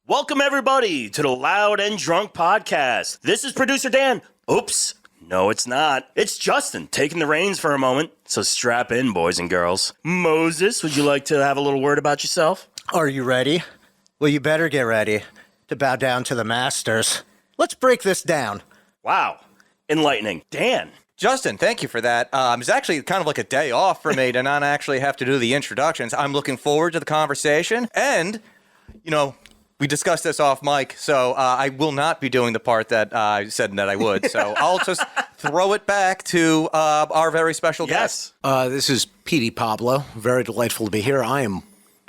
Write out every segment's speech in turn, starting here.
Welcome, everybody, to the Loud and Drunk podcast. This is producer Dan. Oops. No, it's not. It's Justin taking the reins for a moment. So strap in, boys and girls. Moses, would you like to have a little word about yourself? Are you ready? Well, you better get ready to bow down to the masters. Let's break this down. Wow. Enlightening. Dan. Justin, thank you for that. It's actually kind of like a day off for me to not actually have to do the introductions. I'm looking forward to the conversation. And, you know, we discussed this off mic, so I will not be doing the part that I said that I would. So I'll just throw it back to our very special guest. This is Petey Pablo. Very delightful to be here. I am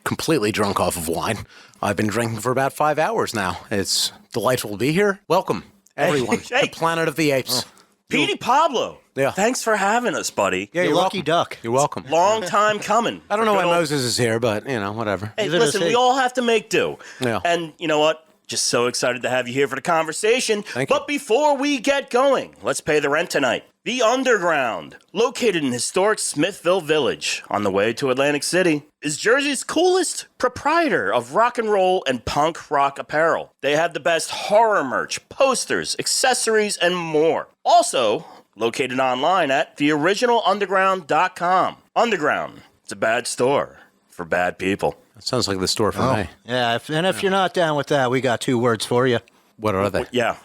completely drunk off of wine. I've been drinking for about 5 hours now. It's delightful to be here. Welcome, everyone, Hey. to Planet of the Apes. Petey Pablo. Yeah. Thanks for having us, buddy. Yeah, You you're lucky welcome. duck. You're welcome. Long time coming. I don't know why Good old- Moses is here, but, you know, whatever. Hey, Neither listen, does he. we all have to make do. Yeah. And you know what? Just so excited to have you here for the conversation. Thank you. But before we get going, let's pay the rent tonight. The Underground, located in historic Smithville Village on the way to Atlantic City, is Jersey's coolest proprietor of rock and roll and punk rock apparel. They have the best horror merch, posters, accessories, and more. Also, located online at theoriginalunderground.com. Underground, it's a bad store for bad people. That sounds like the store for me. Yeah, if you're not down with that, we got 2 words for you. What are they? Yeah.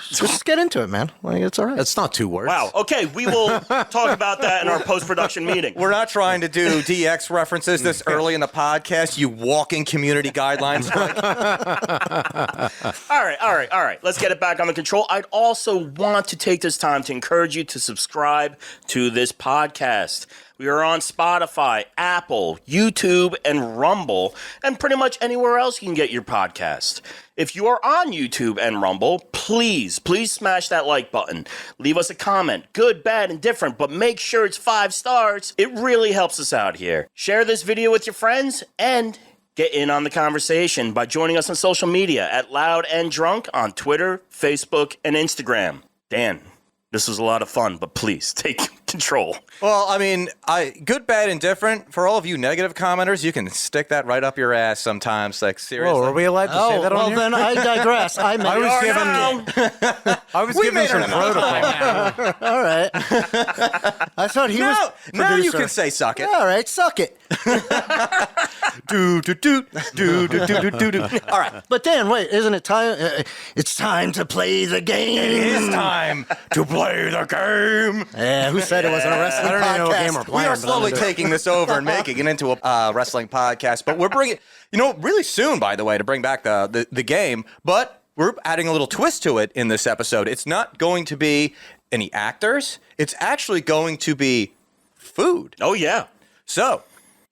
Just get into it, man. Like, it's all right. That's not 2 words. Wow. Okay, we will talk about that in our post-production meeting. We're not trying to do DX references this early in the podcast, you walking community guidelines. All right. Let's get it back under control. I'd also want to take this time to encourage you to subscribe to this podcast. We are on Spotify, Apple, YouTube, and Rumble, and pretty much anywhere else you can get your podcast. If you are on YouTube and Rumble, please smash that like button. Leave us a comment, good, bad, and different, but make sure it's 5 stars. It really helps us out here. Share this video with your friends, and get in on the conversation by joining us on social media at Loud and Drunk on Twitter, Facebook, and Instagram. Dan, this was a lot of fun, but please take control. Well, I mean, good, bad, and different. For all of you negative commenters, you can stick that right up your ass sometimes. Like, seriously. Whoa, are we allowed to say that on well, here? then I digress. I I was given some protocol. All right. I thought he was Now you producer. can say suck it. All right, suck it. Do. All right. But Dan, wait, isn't it time? It's time to play the game. It is time to play the game. Yeah, who said it wasn't a wrestling I don't even know what game podcast? we're We playing. are slowly taking this over and making it into a wrestling podcast. But we're bringing, really soon, by the way, to bring back the game. But we're adding a little twist to it in this episode. It's not going to be any actors. It's actually going to be food. Oh, yeah. So,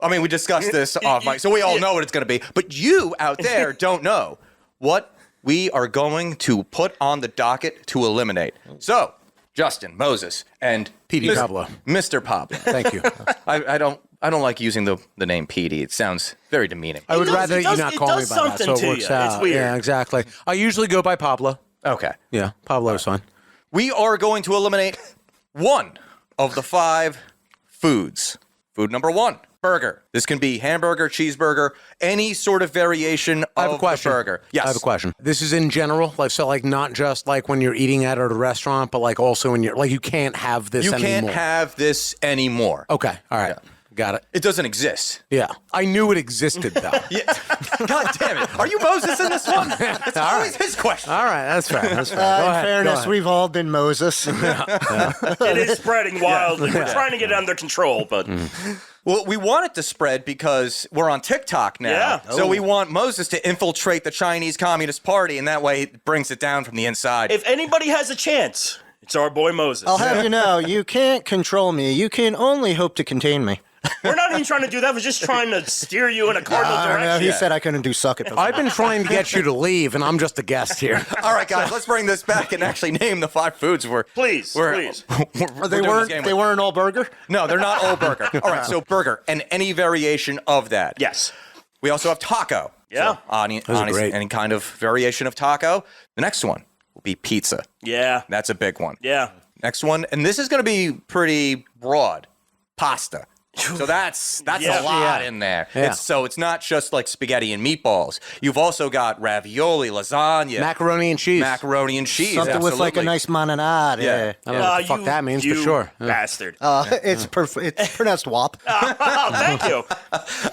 I mean, we discussed this off mic, so we all know what it's going to be. But you out there don't know what we are going to put on the docket to eliminate. So, Justin, Moses, and Petey Pablo. Mr. Pablo. Thank you. I don't like using the name Petey. It sounds very demeaning. I would does- rather it you does- not it call me does by that, something so it to works you. out. It's weird. Yeah, exactly. I usually go by Pablo. Okay. Yeah, Pablo's fine. We are going to eliminate one of the 5 foods. Food number 1, burger. This can be hamburger, cheeseburger, any sort of variation I have of a question. the burger. Yes. I have a question. This is in general, like not just like when you're eating at a restaurant, but like also when you're you can't have this You anymore. can't have this anymore. Okay, all right, got it. It doesn't exist. Yeah, I knew it existed though. Yeah. God damn it. Are you Moses in this one? It's always his question. All right, that's fair. That's fair. Go In ahead, go fairness, ahead. we've all been Moses. It is spreading wildly. We're trying to get it under control, but Well, we want it to spread because we're on TikTok now. Yeah. So we want Moses to infiltrate the Chinese Communist Party, and that way it brings it down from the inside. if anybody has a chance, it's our boy Moses. I'll have you know, you can't control me. You can only hope to contain me. We're not even trying to do that. We're just trying to steer you in a cardinal I don't know. direction. He said I couldn't do suck it. I've been trying to get you to leave, and I'm just a guest here. All right, guys, let's bring this back and actually name the 5 foods Please. we're They doing this weren't. game They with. weren't all burger. No, they're not all burger. All right, so burger and any variation of that. Yes. We also have taco. Yeah. So, are great. any kind of variation of taco. The next one will be pizza. Yeah. That's a big one. Yeah. Next one, and this is going to be pretty broad. Pasta. So that's Yeah. a lot in there. Yeah. It's not just like spaghetti and meatballs. You've also got ravioli, lasagna, Macaroni and cheese. macaroni and cheese. Something with like a absolutely. nice marinade. Yeah. Yeah. I don't know what the fuck that means, but sure. Yeah. Bastard. It's it's pronounced WAP. Oh, thank you.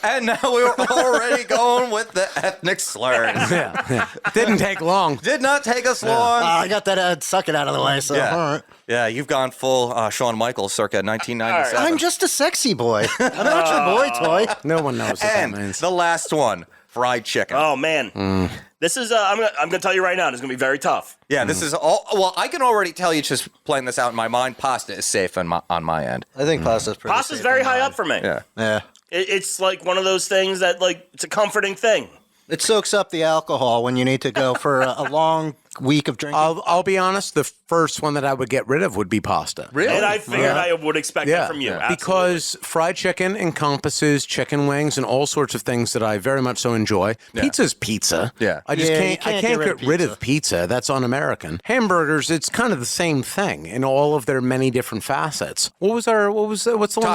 And now we're already going with the ethnic slurs. Yeah. Didn't take long. Did not take us long. I got that suck it out of the way. So Yeah. all right. Yeah, you've gone full Shawn Michaels circa 1997. I'm just a sexy boy. I'm not your boy toy. No one knows what And that means. the last one, fried chicken. Oh man, this is. I'm gonna tell you right now. It's gonna be very tough. Yeah, this is all. Well, I can already tell you just playing this out in my mind. Pasta is safe on my end. I think pasta's pretty. Pasta's safe very on high mine. up for me. Yeah. Yeah. It's like one of those things that like it's a comforting thing. It soaks up the alcohol when you need to go for a long week of drinking. I'll be honest. The first one that I would get rid of would be pasta. Really? And I figured I would expect that from you. Absolutely. Because fried chicken encompasses chicken wings and all sorts of things that I very much so enjoy. Pizza's pizza. Yeah. I just Yeah, you can't get rid of pizza. That's un-American. Hamburgers, it's kind of the same thing in all of their many different facets. What's the one?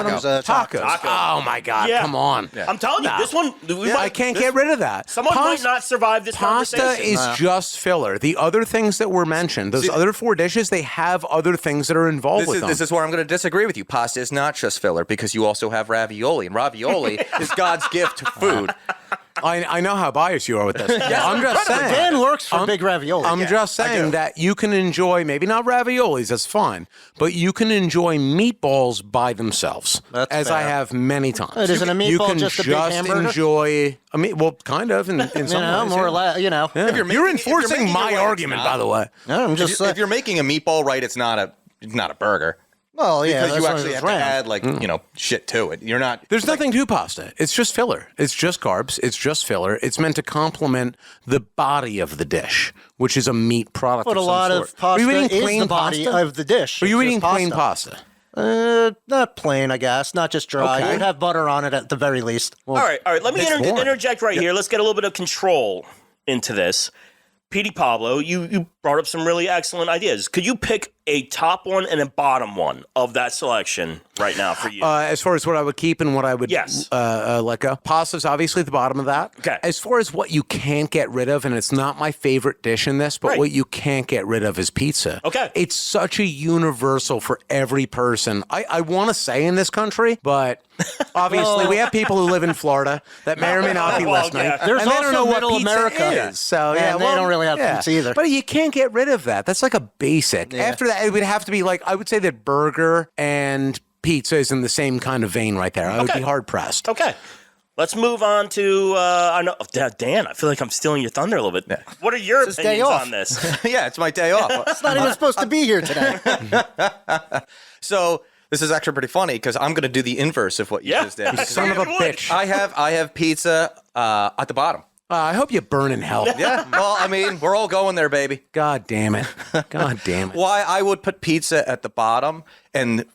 Tacos. That tacos. Tacos. Oh my God! Yeah. Come on. I'm telling you, this one. I can't get rid of that. Someone might not survive this Pasta conversation. is just filler. The other things that were mentioned, those other four dishes, they have other things that are involved with them. This is where I'm going to disagree with you. Pasta is not just filler because you also have ravioli, and ravioli is God's gift to food. I know how biased you are with this. I'm just saying. Dan works for Big Ravioli. I'm just saying that you can enjoy, maybe not raviolis, that's fine, but you can enjoy meatballs by themselves, That's as I fair. have many times. Isn't a meatball you can just a big hamburger? enjoy, well, kind of, in some you know, ways. more or yeah. less, you know. Yeah. you're You're making- if you're enforcing making my your way, argument, it's not. by the way. No, I'm just If you're making a meatball right, it's not a burger. well, yeah, Because that's you why actually it's have to round. add like shit to it. You're not. There's nothing to pasta. It's just filler. It's just carbs. It's just filler. It's meant to complement the body of the dish, which is a meat product. But of a some lot sort. of pasta Are you eating is plain the body pasta? of the dish. Are you It's eating just plain pasta? Not plain, I guess. Not just dry. Okay. You'd have butter on it at the very least. All right. Let me it's boring. interject right here. Let's get a little bit of control into this. Petey Pablo, you brought up some really excellent ideas. Could you pick a top one and a bottom one of that selection right now for you? As far as what I would keep and what I would Yes. let go. Pasta's obviously at the bottom of that. Okay. As far as what you can't get rid of, and it's not my favorite dish in this, but Right. what you can't get rid of is pizza. Okay. It's such a universal for every person. I want to say in this country, but obviously we have people who live in Florida that may or may not be Well, listening. yeah. There's and they also don't know what Middle pizza America. is. So And yeah, they don't really have pizza either. But you can't get rid of that. That's like a basic. After that, it would have to be like, I would say that burger and pizza is in the same kind of vein right there. I would Okay. be hard pressed. Okay. Let's move on to, I know, Dan, I feel like I'm stealing your thunder a little bit. What are your It's his day opinions off. on this? Yeah, it's my day off. It's not even supposed to be here today. So this is actually pretty funny because I'm going to do the inverse of what you just did. Son of a bitch. I have pizza at the bottom. I hope you burn in hell. Yeah. Well, I mean, we're all going there, baby. God damn it. God damn it. Why I would put pizza at the bottom, and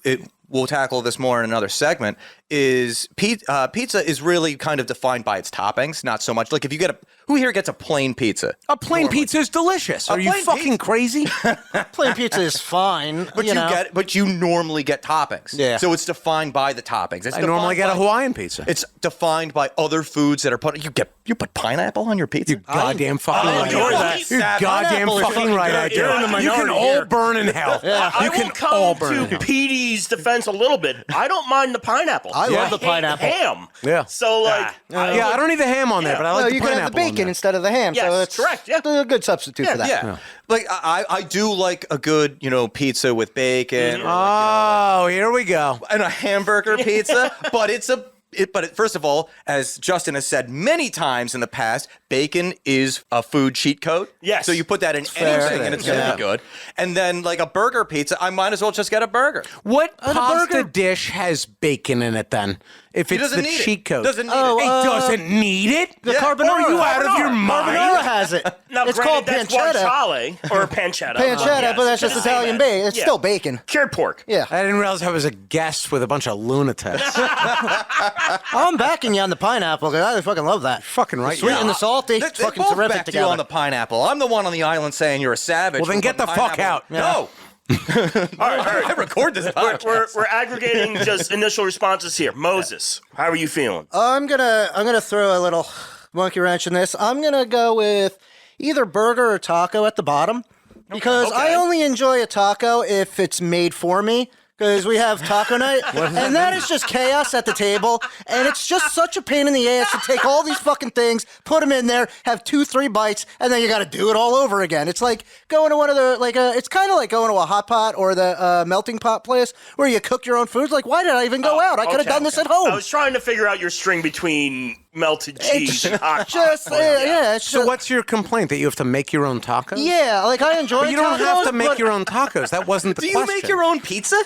we'll tackle this more in another segment, is pizza is really kind of defined by its toppings, not so much. Like if you get who here gets a plain pizza? A plain pizza is delicious. Are you plain fucking crazy? Plain pizza is fine. But you normally get toppings. Yeah. So it's defined by the toppings. It's I normally get a defined by- Hawaiian pizza. It's defined by other foods that are put. You put pineapple on your pizza. Goddamn fucking right. you're You're that goddamn pineapple is fucking fucking right. good. I do. You're in the You can minority all here. burn in hell. I You will can come all burn in to hell. Petey's defense a little bit. I don't mind the pineapple. I love the hate pineapple. ham. Yeah. So like, Yeah, I don't need the ham on there, but I like Well, the you can pineapple have the on bacon there. instead of the ham. Yes, so it's correct, yeah. a good substitute for that. Yeah. Like I do like a good, pizza with bacon Oh, here we go. and a hamburger pizza, but first of all, as Justin has said many times in the past, bacon is a food cheat code. Yes. So you put that in fair. anything and it's going to be good. And then like a burger pizza, I might as well just get a burger. What pasta burger- dish has bacon in it then? If He it's doesn't the need it. cheat code. Doesn't need Oh, it. It doesn't need it? The Yeah. carbonara. Are you out of your Carbonara mind? has it. now it's granted, called that's pancetta. guanciale or pancetta. Pancetta, Yes, but that's it's just the same Italian as- bacon. It's yeah. still bacon. Cured pork. Yeah. I didn't realize I was a guest with a bunch of lunatics. I'm backing you on the pineapple because I fucking love that. Fucking right. Sweet you and the are. salty. They fucking both terrific backed you together. on the pineapple. I'm the one on the island saying you're a savage. Well, then for get the putting fuck pineapple- out. No. All right. I record this podcast. We're aggregating just initial responses here. Moses, how are you feeling? I'm gonna throw a little monkey wrench in this. I'm gonna go with either burger or taco at the bottom because I only enjoy a taco if it's made for me. Because we have taco night, and that is just chaos at the table, and it's just such a pain in the ass to take all these fucking things, put them in there, have 2-3 bites, and then you got to do it all over again. It's like going to one of the it's kind of like going to a hot pot or the melting pot place where you cook your own foods. Like, why did I even go out? I could have done this at home. I was trying to figure out your string between melted cheese and hot Just it's So what's your complaint, that you have to make your own tacos? Yeah, like I enjoy. But you don't have to tacos, make but- your own tacos. That wasn't the Do question. you make your own pizza?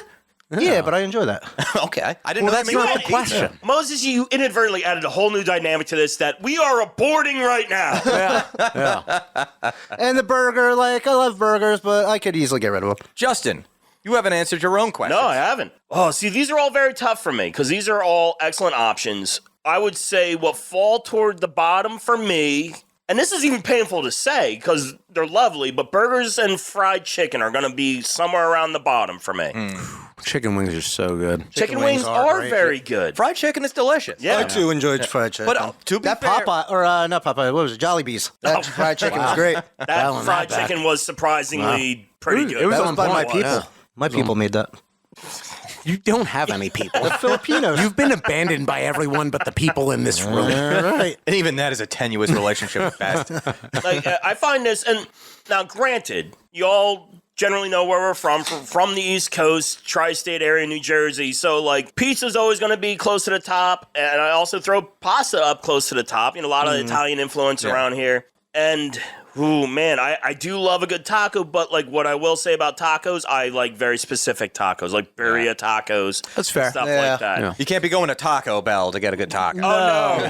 Yeah, but I enjoy that. Okay. I didn't Well, know that's you made not your the own question. pizza. Moses, you inadvertently added a whole new dynamic to this that we are aborting right now. And the burger, like I love burgers, but I could easily get rid of them. Justin, you haven't answered your own question. No, I haven't. Oh, see, these are all very tough for me because these are all excellent options. I would say what fall toward the bottom for me, and this is even painful to say because they're lovely, but burgers and fried chicken are going to be somewhere around the bottom for me. Chicken wings are so good. Chicken wings are great. very good. Fried chicken is delicious. Yeah. I too enjoyed fried chicken. But to be that fair, Popeye, or not Popeye, what was it? Jollibee's. That fried chicken was great. That Dialing fried that back. chicken was surprisingly pretty good. It was That was on by my point. people. Yeah. My people made that. You don't have any people. Filipinos. You've been abandoned by everyone but the people in this room. All right. and even that is a tenuous relationship at best. Like I find this, and now granted, you all generally know where we're from the East Coast, tri-state area, New Jersey. So like pizza's always going to be close to the top, and I also throw pasta up close to the top. You know, a lot of Italian influence around here, and. Ooh, man, I do love a good taco, but like what I will say about tacos, I like very specific tacos, like birria tacos. That's fair. Stuff Yeah. like that. Yeah. You can't be going to Taco Bell to get a good taco. No.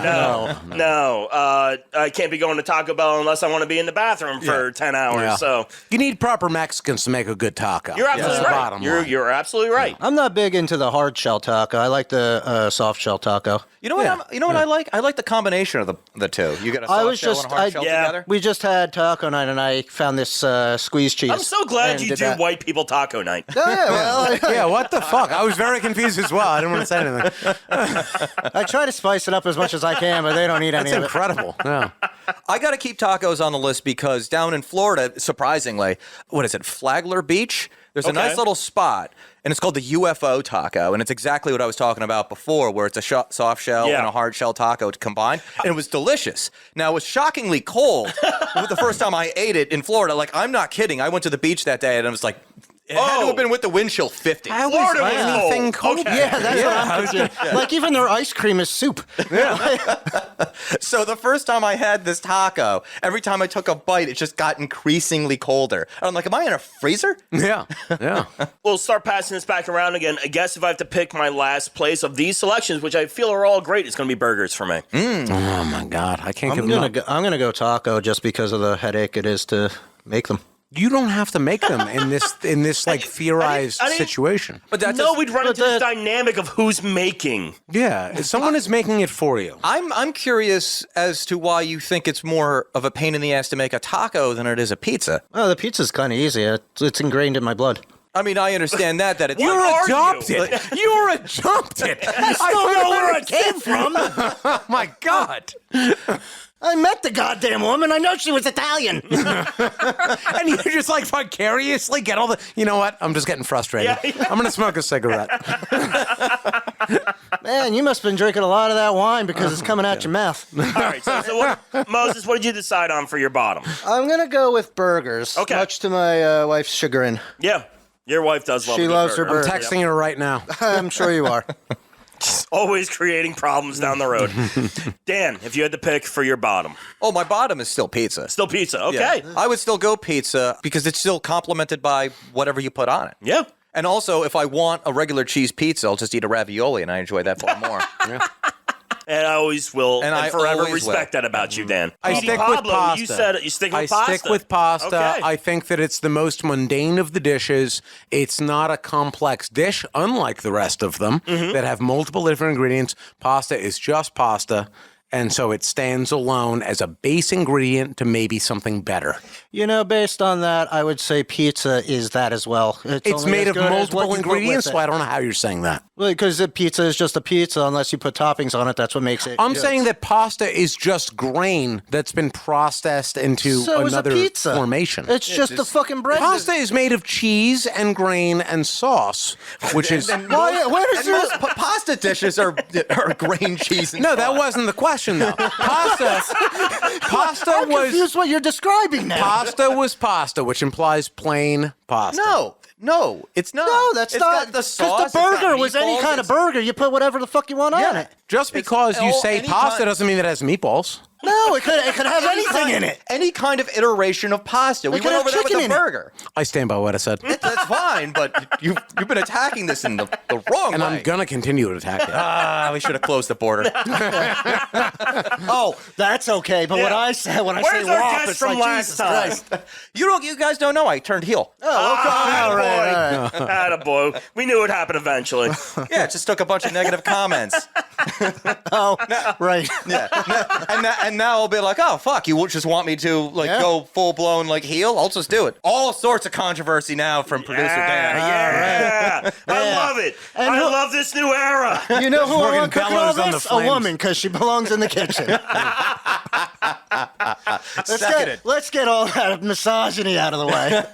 I can't be going to Taco Bell unless I want to be in the bathroom for 10 hours. Yeah. So You need proper Mexicans to make a good taco. you're absolutely That's the right. bottom line. You're absolutely right. I'm not big into the hard shell taco. I like the soft shell taco. You know what? Yeah. You know what I like? I like the combination of the two. You get a I soft was shell just- and a hard I- shell yeah. together. We just had taco night, and I found this squeeze cheese. I'm so glad and you did do that. white people taco night. Oh, yeah, well, Yeah, what the fuck? I was very confused as well. I didn't want to say anything. I try to spice it up as much as I can, but they don't eat any That's of it. incredible. Yeah. I got to keep tacos on the list because down in Florida, surprisingly, what is it, Flagler Beach? There's a Okay. nice little spot, and it's called the UFO taco, and it's exactly what I was talking about before, where it's a soft shell Yeah. and a hard shell taco combined, and it was delicious. Now, it was shockingly cold the first time I ate it in Florida. Like, I'm not kidding. I went to the beach that day, and I was like, it had to have been with the wind chill 50. How Florida is was anything cold. cold? Okay. Yeah, that's what I'm confused. Like, even their ice cream is soup. So the first time I had this taco, every time I took a bite, it just got increasingly colder. And I'm like, am I in a freezer? Yeah. Yeah. We'll start passing this back around again. I guess if I have to pick my last place of these selections, which I feel are all great, it's going to be burgers for me. Oh my God. I can't give I'm them gonna up. go, I'm gonna go taco just because of the headache it is to make them. You don't have to make them in this like theorized I didn't- situation. But that's No, we'd run but into this the- dynamic of who's making. Yeah. If someone is making it for you. I'm curious as to why you think it's more of a pain in the ass to make a taco than it is a pizza. Oh, the pizza's kind of easy. It's ingrained in my blood. I mean, I understand that it's What are you? adopted. You're adopted. I still know where it came from. Oh my God. I met the goddamn woman. I know she was Italian. And you just like vicariously get all the. You know what? I'm just getting frustrated. Yeah. I'm gonna smoke a cigarette. Man, you must have been drinking a lot of that wine because it's coming out your mouth. All right, so what, Moses, what did you decide on for your bottom? I'm gonna go with burgers. Okay. Much to my wife's chagrin. Yeah, your wife does love She a good loves her burger. burger. Texting her right now. I'm sure you are. Always creating problems down the road. Dan, if you had to pick for your bottom, Oh, my bottom is still pizza. still pizza. Okay. Yeah. I would still go pizza because it's still complemented by whatever you put on it. Yeah. And also, if I want a regular cheese pizza, I'll just eat a ravioli, and I enjoy that far more. And I always will, And and I forever always respect that about you, Dan. I Speedy stick with Pablo, pasta. You said you stick with I pasta. stick with pasta. Okay. I think that it's the most mundane of the dishes. It's not a complex dish, unlike the rest of them that have multiple different ingredients. Pasta is just pasta. And so it stands alone as a base ingredient to maybe something better. Based on that, I would say pizza is that as well. It's only made as of good as what multiple you put with ingredients, it. so I don't know how you're saying that. Well, because the pizza is just a pizza unless you put toppings on it. That's what makes it. I'm good. saying that pasta is just grain that's been processed into So is a another pasta. formation. It's just the fucking bread. Pasta is made of cheese and grain and sauce, which is... Where does your Pasta dishes are grain cheese and No, that wasn't the question, though. Pasta I'm was... confused what you're describing now. Pasta was pasta, which implies plain pasta. No, it's not. No, that's It's not. got the sauce. Because the burger was any kind of burger. You put whatever the fuck you want on it. Just because you say any pasta kind- doesn't mean that it has meatballs. No, it could have anything in it. Any kind of iteration of pasta. We could went have over that with chicken the in it. burger. I stand by what I said. That's fine, but you've been attacking this in the wrong And way. I'm going to continue to attack it. We should have closed the border. Oh, that's okay. But Yeah. when I say Where's our WAP, guest it's from like, last Jesus time? Christ. You guys don't know I turned heel. All right. Attaboy. We knew it happened eventually. Yeah, it just took a bunch of negative comments. Oh, right. Yeah, and now I'll be like, oh fuck, you just want me to go full blown heel? I'll just do it. All sorts of controversy now from producer Dan. Yeah. I love it. And I who- love this new era. You know who I Morgan want cooking all bellows on the this? A flames. woman, because she belongs in the kitchen. Seconded. Let's get all that misogyny out of the way.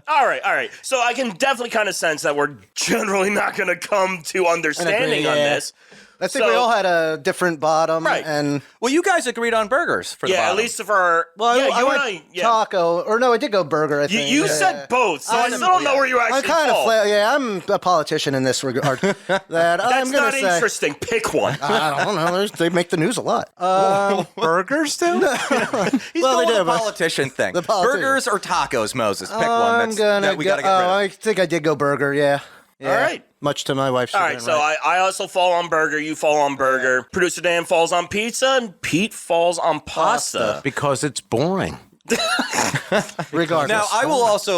All right. So I can definitely kind of sense that we're generally not going to come to understanding on yeah. this. I think we all had a different bottom. Right. And Well, you guys agreed on burgers for the Yeah, at bottom. least for well, yeah, I you went and I. Yeah. taco, or no, I did go burger. I think You said both, so I still don't know where you actually I'm kind fall. of I'm a politician in this regard. That That's I'm gonna not say. interesting. Pick one. I don't know. They make the news a lot. Burgers do? He's well, going they with do, the but- politician thing. The politician. Burgers or tacos, Moses? Pick one. I'm gonna that we go. got to get rid of. I think I did go burger. Yeah. All right. Much to my wife's All chagrin. right, so I also fall on burger. You fall on burger. Producer Dan falls on pizza, and Pete falls on pasta. Because it's boring. regardless. Now,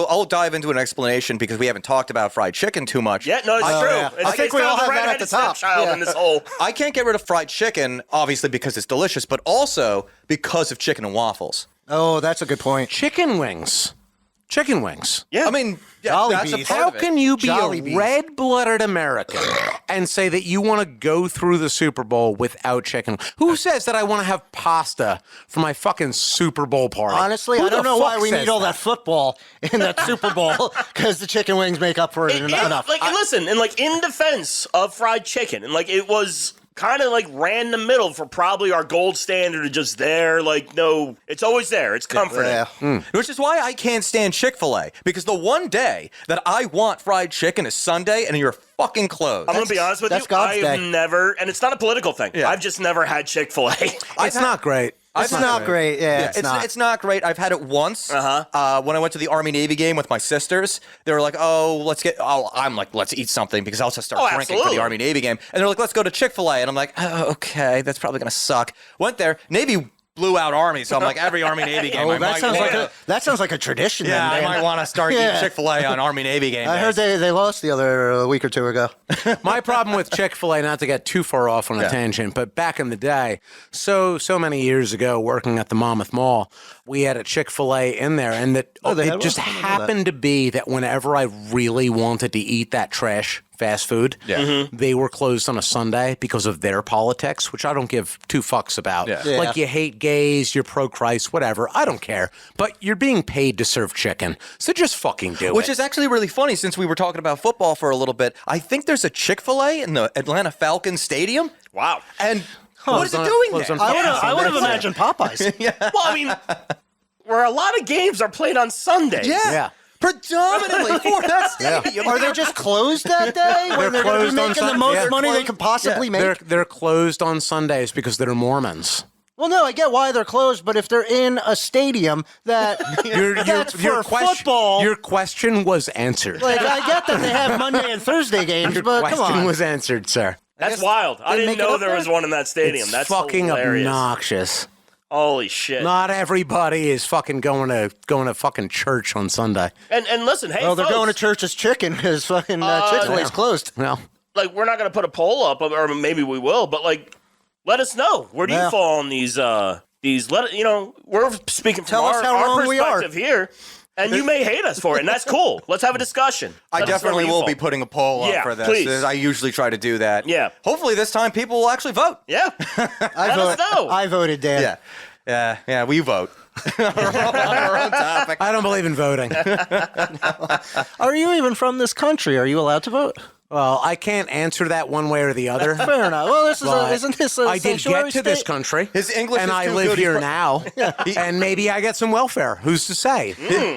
I'll dive into an explanation because we haven't talked about fried chicken too much. Yeah, no, it's true. yeah. It's, I think it's we kind all of have the that at redheaded the top. stepchild Yeah. in this whole. I can't get rid of fried chicken, obviously, because it's delicious, but also because of chicken and waffles. Oh, that's a good point. Chicken wings. Chicken wings. Yeah. I mean, yeah, Jolly that's Bees. a part How of it. can you be Jolly a Bees. red-blooded American and say that you want to go through the Super Bowl without chicken? Who says that I want to have pasta for my fucking Super Bowl party? Honestly, Who I don't the know why fuck we says need all that football in that Super Bowl, because the chicken wings make up for it enough. Listen, and in defense of fried chicken, and it was kind of ran in the middle for probably our gold standard of just there. No, it's always there. It's comforting. Yeah. Which is why I can't stand Chick-fil-A, because the one day that I want fried chicken is Sunday, and you're fucking closed. I'm going to be honest with you. That's God's I've day. never, and it's not a political thing. Yeah. I've just never had Chick-fil-A. It's not great. It's not great. Yeah, It's not great. I've had it once. When I went to the Army-Navy game with my sisters, they were like, I'm like, let's eat something because I'll just start drinking for absolutely. the Army-Navy game. And they're like, let's go to Chick-fil-A. And I'm like, oh, okay, that's probably going to suck. Went there. Navy blew out Army, so I'm like, every Army-Navy game. I might that sounds like a tradition. yeah, then, I Dan. might want to start eating Chick-fil-A on Army-Navy game I heard days. they lost the other week or two ago. My problem with Chick-fil-A, not to get too far off on a tangent, but back in the day, so many years ago, working at the Monmouth Mall, we had a Chick-fil-A in there, and they had it just one? I didn't know happened to be that whenever I really wanted to eat that trash fast food, they were closed on a Sunday because of their politics, which I don't give two fucks about. Yeah. Yeah. Like, you hate gays, you're pro-Christ, whatever. I don't care. But you're being paid to serve chicken, so just fucking do it. Which is actually really funny since we were talking about football for a little bit. I think there's a Chick-fil-A in the Atlanta Falcons Stadium. Wow. And what is it doing Closed there? on I would have imagined Popeyes. Well, I mean, where a lot of games are played on Sundays. Yeah. Predominantly for that stadium. Are they just closed that day when they're going to closed be on making the Sun- most yeah. money they could possibly make? They're closed on Sundays because they're Mormons. Well, no, I get why they're closed, but if they're in a stadium that's for football, Your question was answered. I get that they have Monday and Thursday games, Your but come question on. was answered, sir. That's wild. I they didn't make it know up there was there? one in that stadium. It's That's fucking hilarious. obnoxious. Holy shit. Not everybody is fucking going to fucking church on Sunday. And listen, hey, Well, they're folks, going to church's chicken because fucking Chick-fil-A's closed. Well, we're not going to put a poll up, or maybe we will, but let us know. Where do you fall on these? We're speaking from Tell us how our wrong we are. perspective here. And you may hate us for it, and that's cool. Let's have a discussion. I definitely will be putting a poll up for this. Please. I usually try to do that. Yeah. Hopefully this time people will actually vote. Yeah. Let us know. I voted, Dan. Yeah, we vote. On our own topic. I don't believe in voting. Are you even from this country? Are you allowed to vote? Well, I can't answer that one way or the other. Fair enough. Well, Isn't this a I did sanctuary get to this state? country. His English and is I too live good. here now. And maybe I get some welfare. Who's to say?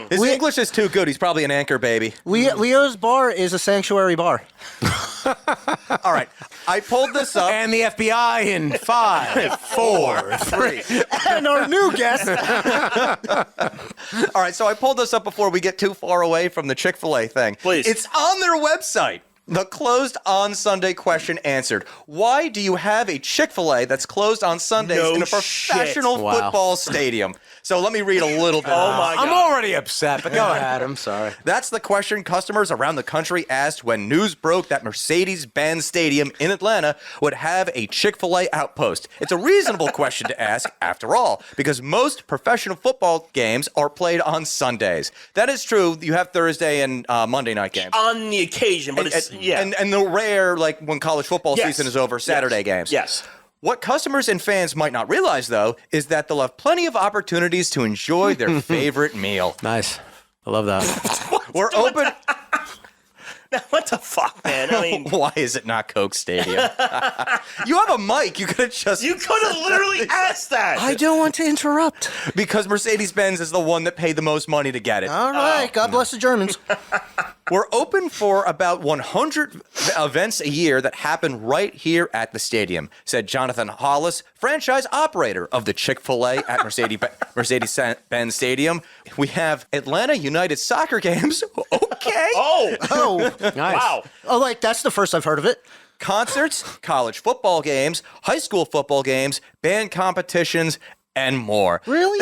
His English is too good. He's probably an anchor baby. Leo's bar is a sanctuary bar. All right. I pulled this up. And the FBI in 5, 4, 3. And our new guest. All right, so I pulled this up before we get too far away from the Chick-fil-A thing. Please. It's on their website. The closed on Sunday question answered. Why do you have a Chick-fil-A that's closed on Sundays No in a shit. professional Wow. football stadium? So let me read a little bit. Oh, my God. I'm already upset, but go ahead. I'm sorry. That's the question customers around the country asked when news broke that Mercedes-Benz Stadium in Atlanta would have a Chick-fil-A outpost. It's a reasonable question to ask, after all, because most professional football games are played on Sundays. That is true. You have Thursday and Monday night games. On the occasion, but it's, And the rare, like when college football season is over, Saturday games. Yes. What customers and fans might not realize, though, is that they'll have plenty of opportunities to enjoy their favorite meal. Nice. I love that. We're open. What the fuck, man? I mean, Why is it not Coke Stadium? You have a mic. You could have just. you could have literally asked that. I don't want to interrupt. Because Mercedes-Benz is the one that paid the most money to get it. All right. God bless the Germans. We're open for about 100 events a year that happen right here at the stadium, said Jonathan Hollis, franchise operator of the Chick-fil-A at Mercedes-Benz Stadium. We have Atlanta United soccer games. Okay. Oh. Nice. Wow. Oh, like, that's the first I've heard of it. Concerts, college football games, high school football games, band competitions, and more. Really?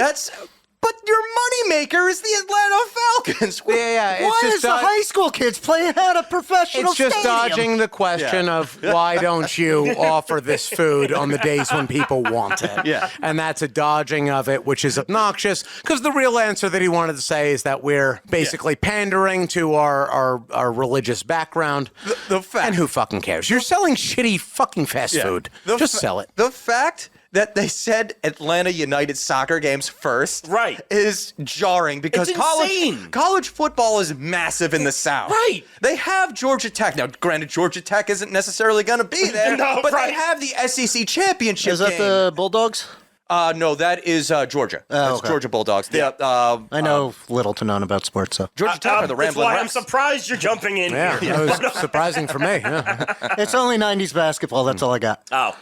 But your moneymaker is the Atlanta Falcons. Yeah, Why is the high school kids playing at a professional It's just stadium? dodging the question of why don't you offer this food on the days when people want it? Yeah. And that's a dodging of it, which is obnoxious, because the real answer that he wanted to say is that we're basically pandering to our religious background. The fact. And who fucking cares? You're selling shitty fucking fast food. Just sell it. The fact that they said Atlanta United soccer games first is jarring because It's insane. college football is massive in the South. Right. They have Georgia Tech. Now, granted, Georgia Tech isn't necessarily going to be there, No, but right. they have the SEC championship Is that game. the Bulldogs? No, that is Georgia. That's okay. Georgia Bulldogs. I know little to none about sports, so. Georgia Tech are the That's Rambling why I'm Rex. surprised you're jumping in Yeah, here. that was surprising for me. Yeah. It's only 90s basketball. That's all I got. Oh.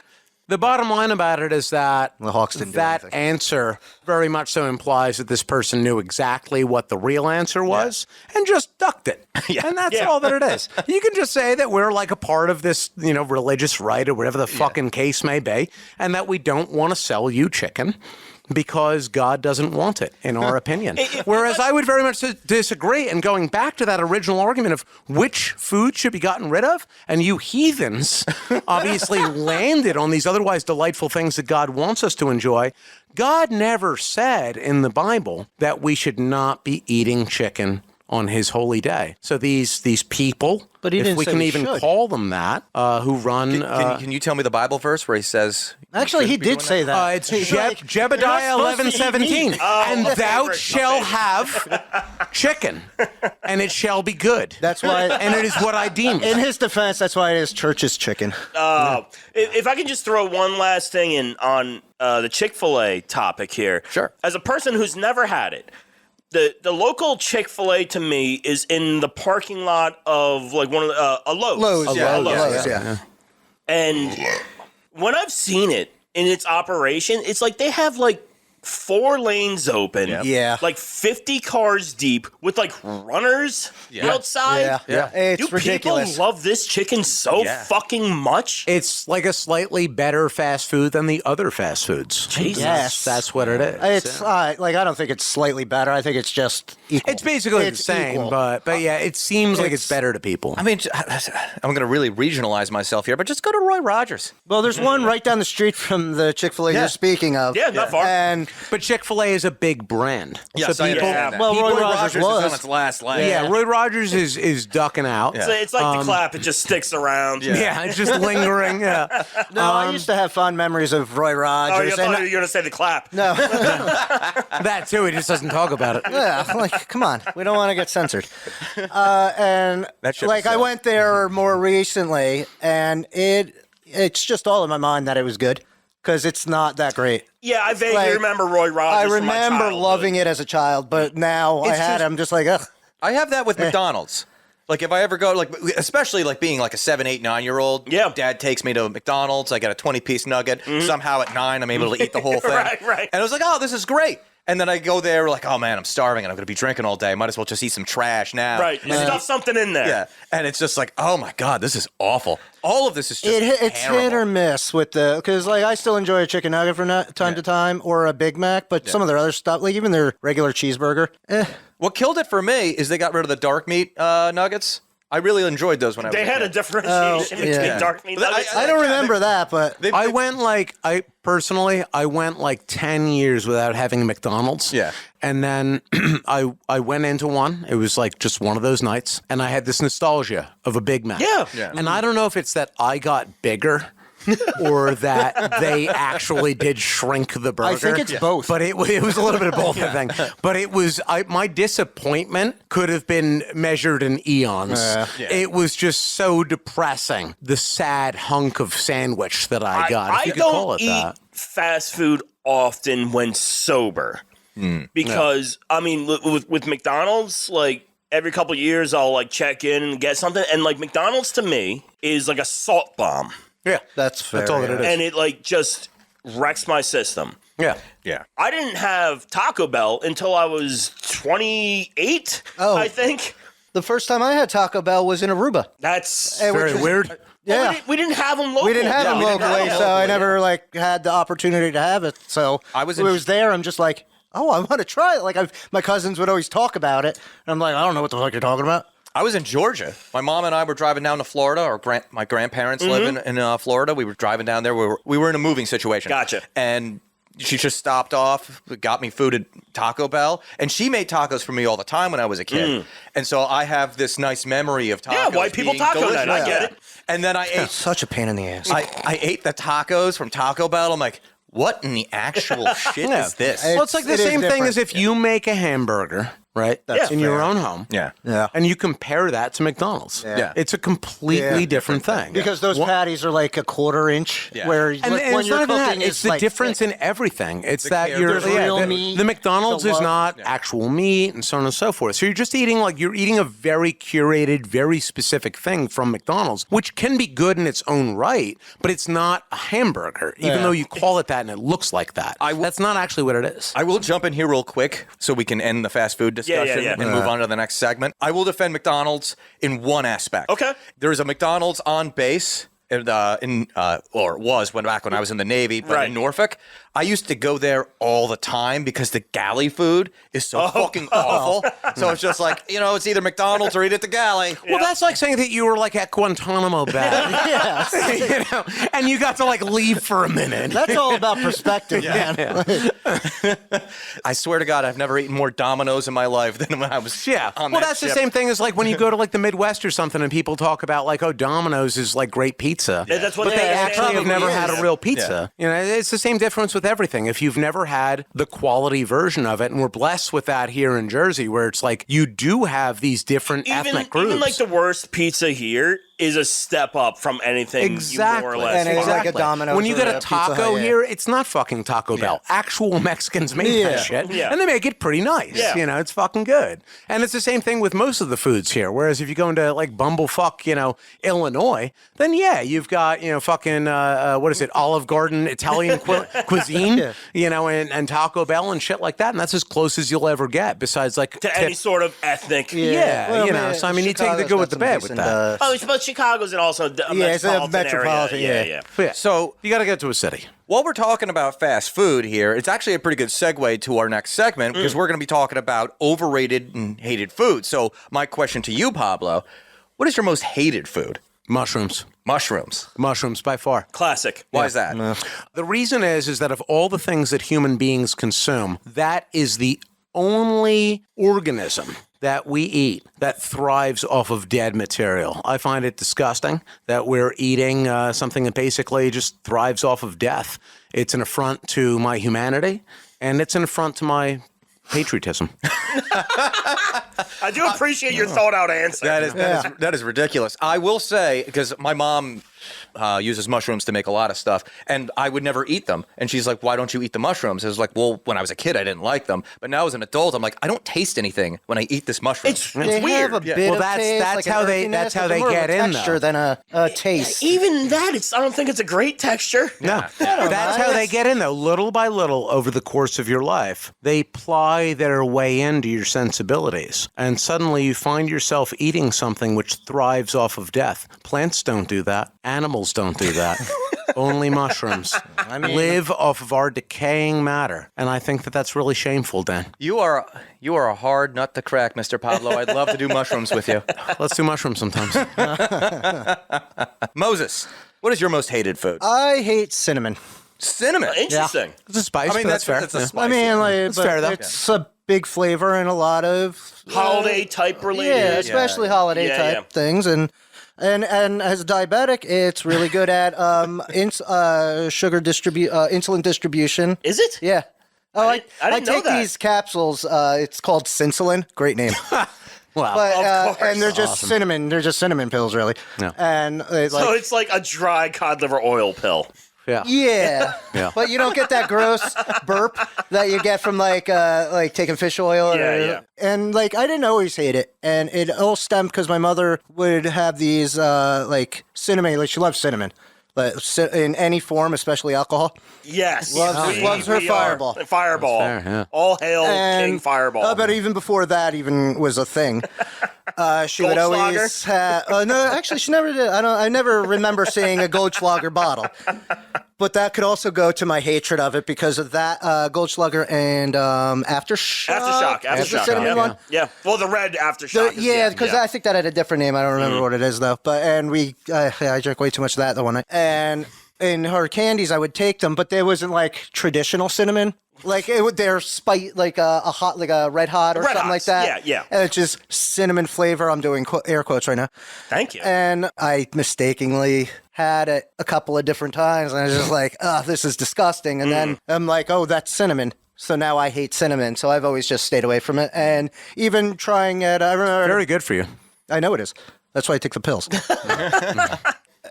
The bottom line about it is that The Hawks didn't do that anything. answer very much so implies that this person knew exactly what the real answer was and just ducked it. And that's all that it is. You can just say that we're like a part of this, religious right or whatever the fucking case may be, and that we don't want to sell you chicken because God doesn't want it, in our opinion. Whereas I would very much disagree. And going back to that original argument of which food should be gotten rid of, and you heathens obviously landed on these otherwise delightful things that God wants us to enjoy. God never said in the Bible that we should not be eating chicken on his holy day. So these people, But he if didn't we say can we even should. call them that, who run... Can you tell me the Bible verse where he says... Actually, he did say that. It's He's like, Jebediah "You're not supposed to eat 11:17. meat." And thou favorite, shalt have chicken, and it shall be good. That's why. And it is what I deem. In his defense, that's why it is church's chicken. If I can just throw one last thing in on the Chick-fil-A topic here. Sure. As a person who's never had it, the local Chick-fil-A to me is in the parking lot of like one of the, a Lowe's. Lowe's, yeah. Lowe's. Yeah. And when I've seen it in its operation, it's like they have like 4 lanes open. Yeah. Like 50 cars deep with like runners outside. Yeah. It's Do ridiculous. people love this chicken so fucking much? It's like a slightly better fast food than the other fast foods. Jesus. Yes. That's what it is. It's like I don't think it's slightly better. I think it's just equal. It's basically It's the same, equal. but yeah, it seems like it's better to people. I mean, I'm going to really regionalize myself here, but just go to Roy Rogers. Well, there's one right down the street from the Chick-fil-A you're speaking of. Yeah, not far. And But Chick-fil-A is a big brand. Yes, so I people, understand that. Well, Roy Rogers is was. on its last leg. yeah, Roy Rogers is ducking out. So it's like the clap; it just sticks around. Yeah, it's just lingering. Yeah. no, I used to have fond memories of Roy Oh, Rogers. you thought you were gonna say the clap? no, That too. He just doesn't talk about it. yeah, like come on, we don't want to get censored. And That ship like has I sailed. went there more recently, and it's just all in my mind that it was good because it's not that great. Yeah, I vaguely Like, remember Roy Rogers. I from my remember childhood. loving it as a child, but now I It's had just- I'm just like, ugh. I have that with McDonald's. Like if I ever go, like especially like being like a 7, 8, 9-year-old. Yeah. Dad takes me to McDonald's. I get a 20-piece nugget. Somehow at 9, I'm able to eat the whole thing. Right. And I was like, oh, this is great. And then I go there like, oh man, I'm starving and I'm going to be drinking all day. Might as well just eat some trash now. Right, stuff something in there. Yeah. And it's just like, oh my God, this is awful. All of this is just It's terrible. hit or miss with because like I still enjoy a chicken nugget from time to time or a Big Mac, but some of their other stuff, like even their regular cheeseburger, What killed it for me is they got rid of the dark meat nuggets. I really enjoyed those when I was They a had a kid. differentiation between yeah. dark meat But nuggets. I don't remember that, but I went like I went like 10 years without having McDonald's. Yeah. And then I went into one. It was like just one of those nights, and I had this nostalgia of a Big Mac. Yeah. And I don't know if it's that I got bigger or that they actually did shrink the burger. I think it's both. But it was a little bit of both, I think. But it was my disappointment could have been measured in eons. It was just so depressing. The sad hunk of sandwich that I got, if you could call don't it eat that. fast food often when sober. Because, I mean, with McDonald's, like, every couple of years I'll, like, check in and get something. And, like, McDonald's to me is like a salt bomb. Yeah, that's fair. that's all that it is. And it, like, just wrecks my system. Yeah. Yeah. I didn't have Taco Bell until I was 28, Oh. I think. The first time I had Taco Bell was in Aruba. That's... Very weird. Yeah. We didn't have them local. We didn't have them we didn't have locally, them so I locally, never like had the opportunity to have it. So I was when in- it was there. I'm just like, oh, I want to try it. Like my cousins would always talk about it, and I'm like, I don't know what the fuck you're talking about. I was in Georgia. My mom and I were driving down to Florida. My grandparents live in Florida. We were driving down there. We were in a moving situation. Gotcha. And she just stopped off, got me food at Taco Bell, and she made tacos for me all the time when I was a kid. And so I have this nice memory of tacos. Yeah, white people being taco delicious. night. I get it. And then I ate Such a pain in the ass. I ate the tacos from Taco Bell. I'm like, what in the actual shit is this? Well, it's like the It is same thing different. as if you make a hamburger, right? That's in your fair. own home. Yeah. Yeah. And you compare that to McDonald's. Yeah. It's a completely different thing. Because those patties are like a quarter inch, Yeah. where And when it's you're not even that. cooking, It's the like difference thick. in everything. It's The that care- you're There's real the, meat, the McDonald's the is love. not actual meat and so on and so forth. So you're just eating you're eating a very curated, very specific thing from McDonald's, which can be good in its own right, but it's not a hamburger, even though you call it that and it looks like that. That's not actually what it is. I will jump in here real quick so we can end the fast food discussion yeah. and move on to the next segment. I will defend McDonald's in one aspect. Okay. There's a McDonald's on base or it was back when I was in the Navy, but Right. in Norfolk. I used to go there all the time because the galley food is so fucking awful. So it's just like, it's either McDonald's or eat at the galley. Well, that's like saying that you were at Guantanamo Bay. Yes. And you got to leave for a minute. That's all about perspective, man. I swear to God, I've never eaten more Domino's in my life than when I was on Well, that that's ship. the same thing as when you go to the Midwest or something and people talk about Domino's is great pizza. Yeah, that's what But they actually have never probably had is. a real pizza. It's the same difference with everything. If you've never had the quality version of it, and we're blessed with that here in Jersey, where it's you do have these different ethnic groups. Even the worst pizza here is a step up from anything Exactly. you more or less And it's find. like a Domino's When you or get a a Pizza taco Hut, here, it's not fucking Taco Bell. Actual Mexicans make that shit. Yeah. And they make it pretty nice. Yeah. You know, it's fucking good. And it's the same thing with most of the foods here. Whereas if you go into like bumblefuck, Illinois, then you've got, fucking, what is it, Olive Garden Italian cuisine, and Taco Bell and shit like that. And that's as close as you'll ever get besides like To any sort of ethnic. Yeah, so I mean, you take the good with the bad with that. But Chicago's and also a it's a metropolitan metropolitan, area. yeah. So You got to get to a city. while we're talking about fast food here, it's actually a pretty good segue to our next segment because we're going to be talking about overrated and hated food. So my question to you, Pablo, what is your most hated food? Mushrooms. Mushrooms. By far. Classic. Why is that? The reason is that of all the things that human beings consume, that is the only organism that we eat that thrives off of dead material. I find it disgusting that we're eating something that basically just thrives off of death. It's an affront to my humanity, and it's an affront to my patriotism. I do appreciate your thought out answer. That is ridiculous. I will say, because my mom uses mushrooms to make a lot of stuff, and I would never eat them. And she's like, why don't you eat the mushrooms? I was like, well, when I was a kid, I didn't like them. But now as an adult, I'm like, I don't taste anything when I eat this mushroom. It's They weird. have a bit Well, of that's- taste, that's like how an they- earthiness, that's how but they more of get a in, texture though. than a taste. Even that, I don't think it's a great texture. No, that's how they get in, though. Little by little, over the course of your life, they ply their way into your sensibilities. And suddenly you find yourself eating something which thrives off of death. Plants don't do that. Animals don't do that. Only mushrooms live off of our decaying matter. And I think that that's really shameful, Dan. You are a hard nut to crack, Mr. Pablo. I'd love to do mushrooms with you. Let's do mushrooms sometimes. Moses, what is your most hated food? I hate cinnamon. Cinnamon. Interesting. It's a spice, I mean, but that's fair. that's a Yeah. spice. I mean, like, but fair, though. it's a big flavor in a lot of Holiday type related. yeah, especially holiday Yeah, type things. And as a diabetic, it's really good at insulin distribution. Is it? Yeah. Oh, I didn't know take that. these capsules. It's called Synsulin. Great name. Wow. But Of course. and they're just cinnamon. They're just cinnamon pills, really. Yeah. And it's like, So it's like a dry cod liver oil pill. yeah. yeah. Yeah. But you don't get that gross burp that you get from like taking fish oil. Yeah. And like I didn't always hate it, and it all stemmed because my mother would have these like cinnamon. Like she loves cinnamon, but in any form, especially alcohol. Yes. Loves her we Fireball. are. Fireball. That's fair, yeah. All hail And, King Fireball. But even before that, even was a thing. She would always have. No, actually, she never did. I never remember seeing a Goldschlager bottle. But that could also go to my hatred of it because of that Goldschlager and Aftershock. Aftershock. The cinnamon yeah. one. Yeah. Well, the red Aftershock. Yeah, because I think that had a different name. I don't remember what it is though. But I drank way too much of that the one night. And in her candies, I would take them, but there wasn't like traditional cinnamon. Like they're spite like a red hot or Red something like Hots. that. Yeah. And it's just cinnamon flavor. I'm doing air quotes right now. Thank you. And I mistakenly had it a couple of different times, and I was just like, "Oh, this is disgusting." And then I'm like, "Oh, that's cinnamon." So now I hate cinnamon. So I've always just stayed away from it. And even trying it, I remember. Very good for you. I know it is. That's why I take the pills.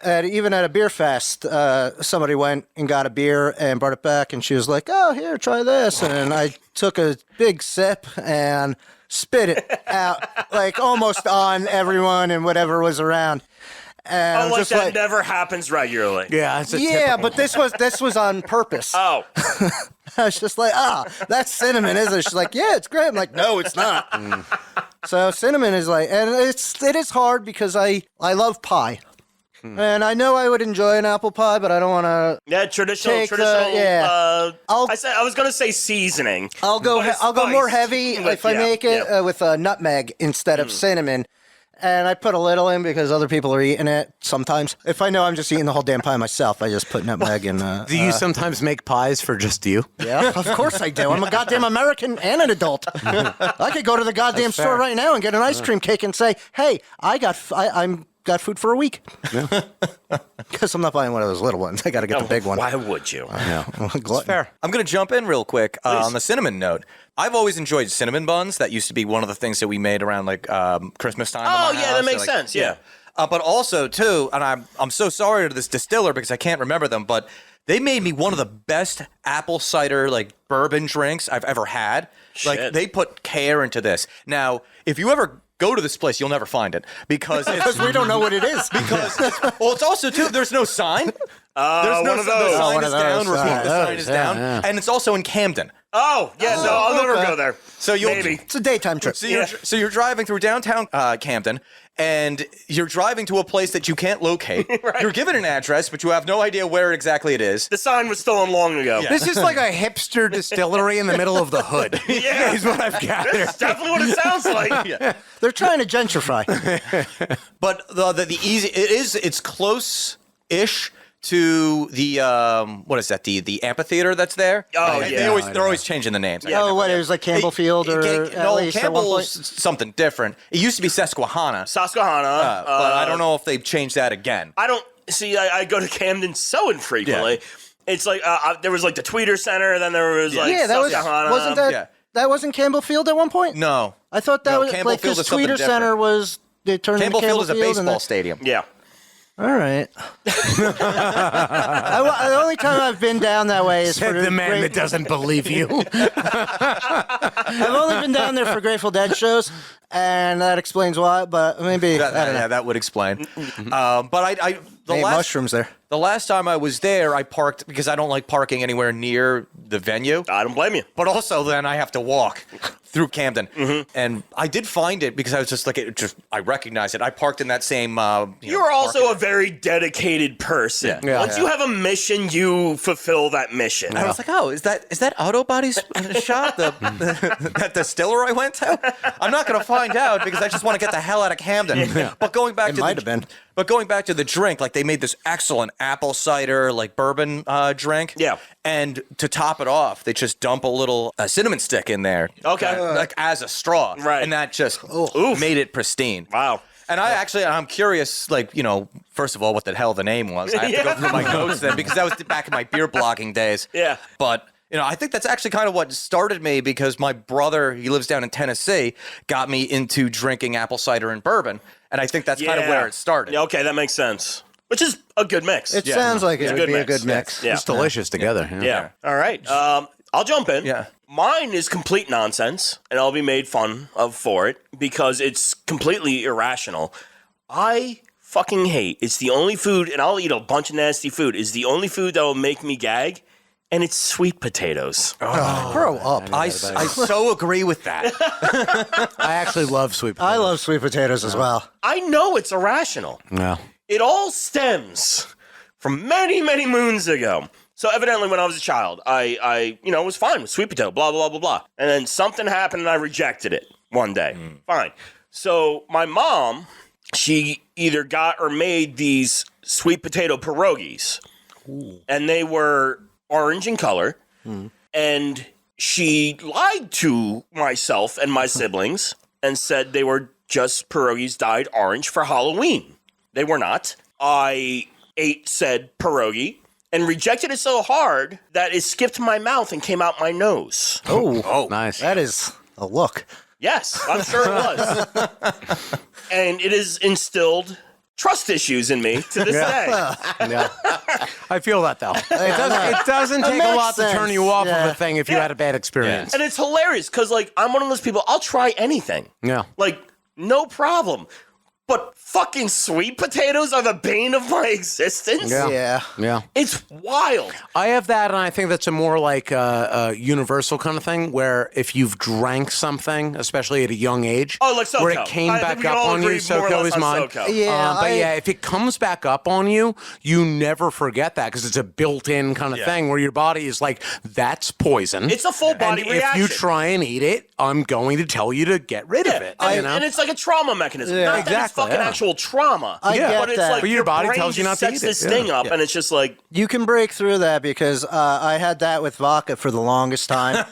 Even at a beer fest, somebody went and got a beer and brought it back, and she was like, "Oh, here, try this." And I took a big sip and spit it out, like almost on everyone and whatever was around. And I was like just that like, never happens regularly. Yeah, it's a yeah, typical. but this was on purpose. Oh. I was just like, that's cinnamon, isn't it? She's like, yeah, it's great. I'm like, no, it's not. So cinnamon is like, and it is hard because I love pie. And I know I would enjoy an apple pie, but I don't want to. Yeah, traditional. I was gonna say seasoning. I'll go more spiced. heavy if I make it with nutmeg instead of cinnamon. And I put a little in because other people are eating it sometimes. If I know I'm just eating the whole damn pie myself, I just put nutmeg in. Do you sometimes make pies for just you? Yeah, of course I do. I'm a goddamn American and an adult. I could go to the goddamn store right now and get an ice cream cake and say, "Hey, I'm got food for a week." Because I'm not buying one of those little ones. I got to get the big one. Why would you? Glutton. Fair. I'm going to jump in real quick on the cinnamon note. I've always enjoyed cinnamon buns. That used to be one of the things that we made around like Christmas time. Oh, in my yeah, house. that makes sense, yeah. But also, too, and I'm so sorry to this distiller because I can't remember them, but they made me one of the best apple cider, like, bourbon drinks I've ever had. Like, Shit. they put care into this. Now, if you ever go to this place, you'll never find it because we don't know what it is. it's also, too, there's no sign. There's one of those. The sign One is of down. those. The sign is down. Yeah. And it's also in Camden. Oh, yeah, no, I'll never okay. go there. So you'll Maybe. It's a daytime trip. So you're driving through downtown Camden, and you're driving to a place that you can't locate. Right. You're given an address, but you have no idea where exactly it is. The sign was stolen long ago. Yeah. This is like a hipster distillery in the middle of the hood. Yeah. Is what I've gathered. That's definitely what it sounds like. They're trying to gentrify. But the easy it's close-ish to the what is that the amphitheater that's there? Oh, They're yeah. always changing the names. Oh, what, it was like Campbell Field or at least at one Campbell's point? something different. It used to be Susquehanna, Susquehanna. but I don't know if they've changed that again. I don't see. I go to Camden so infrequently. It's like there was like the Tweeter Center, then there was like Yeah, that was Susquehanna. wasn't that Yeah. that wasn't Campbell Field at one point? No. I thought that No, was Campbell like Field because is something Tweeter Center different. was they turned Campbell into Field is a and baseball that- stadium. Yeah. All right. The only time I've been down that way is for Said the man Great- that doesn't believe you. I've only been down there for Grateful Dead shows, and that explains why. But maybe I don't know. That would explain. But I They ate mushrooms there. The last time I was there, I parked because I don't like parking anywhere near the venue. I don't blame you. But also, then I have to walk through Camden, and I did find it because I was just like, I recognized it. I parked in that same. You're also a very dedicated person. Yeah. Once you have a mission, you fulfill that mission. I was like, oh, is that Auto Body's shop, that distiller I went to? I'm not going to find out because I just want to get the hell out of Camden. But going back It to might have been. But going back to the drink, like they made this excellent apple cider, like bourbon drink. Yeah. And to top it off, they just dump a little cinnamon stick in there. Okay. Like as a straw. Right. And that just made it pristine. Wow. And I'm curious, like, first of all, what the hell the name was. I have to go through my notes then because that was back in my beer blogging days. Yeah. But, I think that's actually kind of what started me because my brother, he lives down in Tennessee, got me into drinking apple cider and bourbon. And I think that's kind of where it started. Yeah, okay, that makes sense. Which is a good mix. It sounds like it would be a good mix. Yeah. It's delicious together. Yeah. All right. I'll jump in. Yeah. Mine is complete nonsense, and I'll be made fun of for it because it's completely irrational. I fucking hate. It's the only food, and I'll eat a bunch of nasty food. It's the only food that will make me gag, and it's sweet potatoes. Grow up. I so agree with that. I actually love sweet potatoes. I love sweet potatoes as well. I know it's irrational. Yeah. It all stems from many, many moons ago. So evidently when I was a child, I was fine with sweet potato, blah, blah, blah, blah. And then something happened and I rejected it one day. Fine. So my mom, she either got or made these sweet potato pierogies. And they were orange in color. And she lied to myself and my siblings and said they were just pierogies dyed orange for Halloween. They were not. I ate said pierogi and rejected it so hard that it skipped my mouth and came out my nose. Oh, Nice. that is a look. Yes, I'm sure it was. And it has instilled trust issues in me to this day. Yeah. I feel that though. It doesn't take a makes lot to turn sense. you off of Yeah. a thing if you had a bad experience. And it's hilarious because, like, I'm one of those people, I'll try anything. Yeah. Like, no problem. But fucking sweet potatoes are the bane of my existence? Yeah. Yeah. It's wild. I have that, and I think that's a more like a universal kind of thing where if you've drank something, especially at a young age, Oh, like SoCo. where it came I think back we can up all on you, agree more or SoCo less is on mine. SoCo. Yeah, But if it comes back up on you, you never forget that because it's a built-in kind of thing where your body is like, that's poison. It's a full body and reaction. if you try and eat it, I'm going to tell you to get rid of it. And, you know? and it's like a trauma mechanism. Yeah, Not that it's exactly, fucking yeah. actual trauma. I get but it's that. like But your body brain tells you just not to sets eat it. this Yeah. thing up, and it's just like, You can break through that because I had that with vodka for the longest time.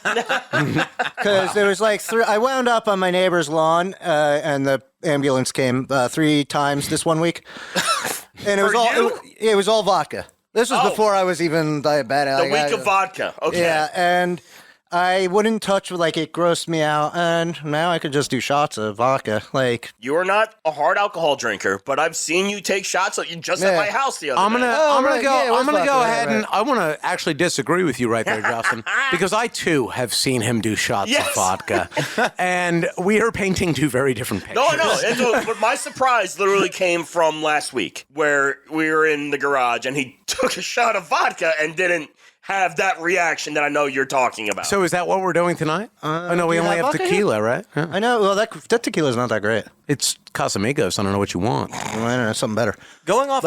Because there was like I wound up on my neighbor's lawn, and the ambulance came 3 times this one week, and it was For all you? it was all vodka. This was Oh. before I was even diabetic. the week of vodka. Okay. Yeah, and I wouldn't touch like it grossed me out, and now I could just do shots of vodka. Like You are not a hard alcohol drinker, but I've seen you take shots just at my house the other day. Oh, right, yeah, it was I'm gonna go vodka, ahead right. and I want to actually disagree with you right there, Justin, because I too have seen him do shots Yes. of vodka, and we are painting two very different pictures. No. And so, but my surprise literally came from last week, where we were in the garage and he took a shot of vodka and didn't have that reaction that I know you're talking about. So is that what we're doing tonight? Oh no, we do you only have have vodka tequila, right? Yeah. I know. Well, that tequila's not that great. It's Casamigos. I don't know what you want. I don't know, something better. Going off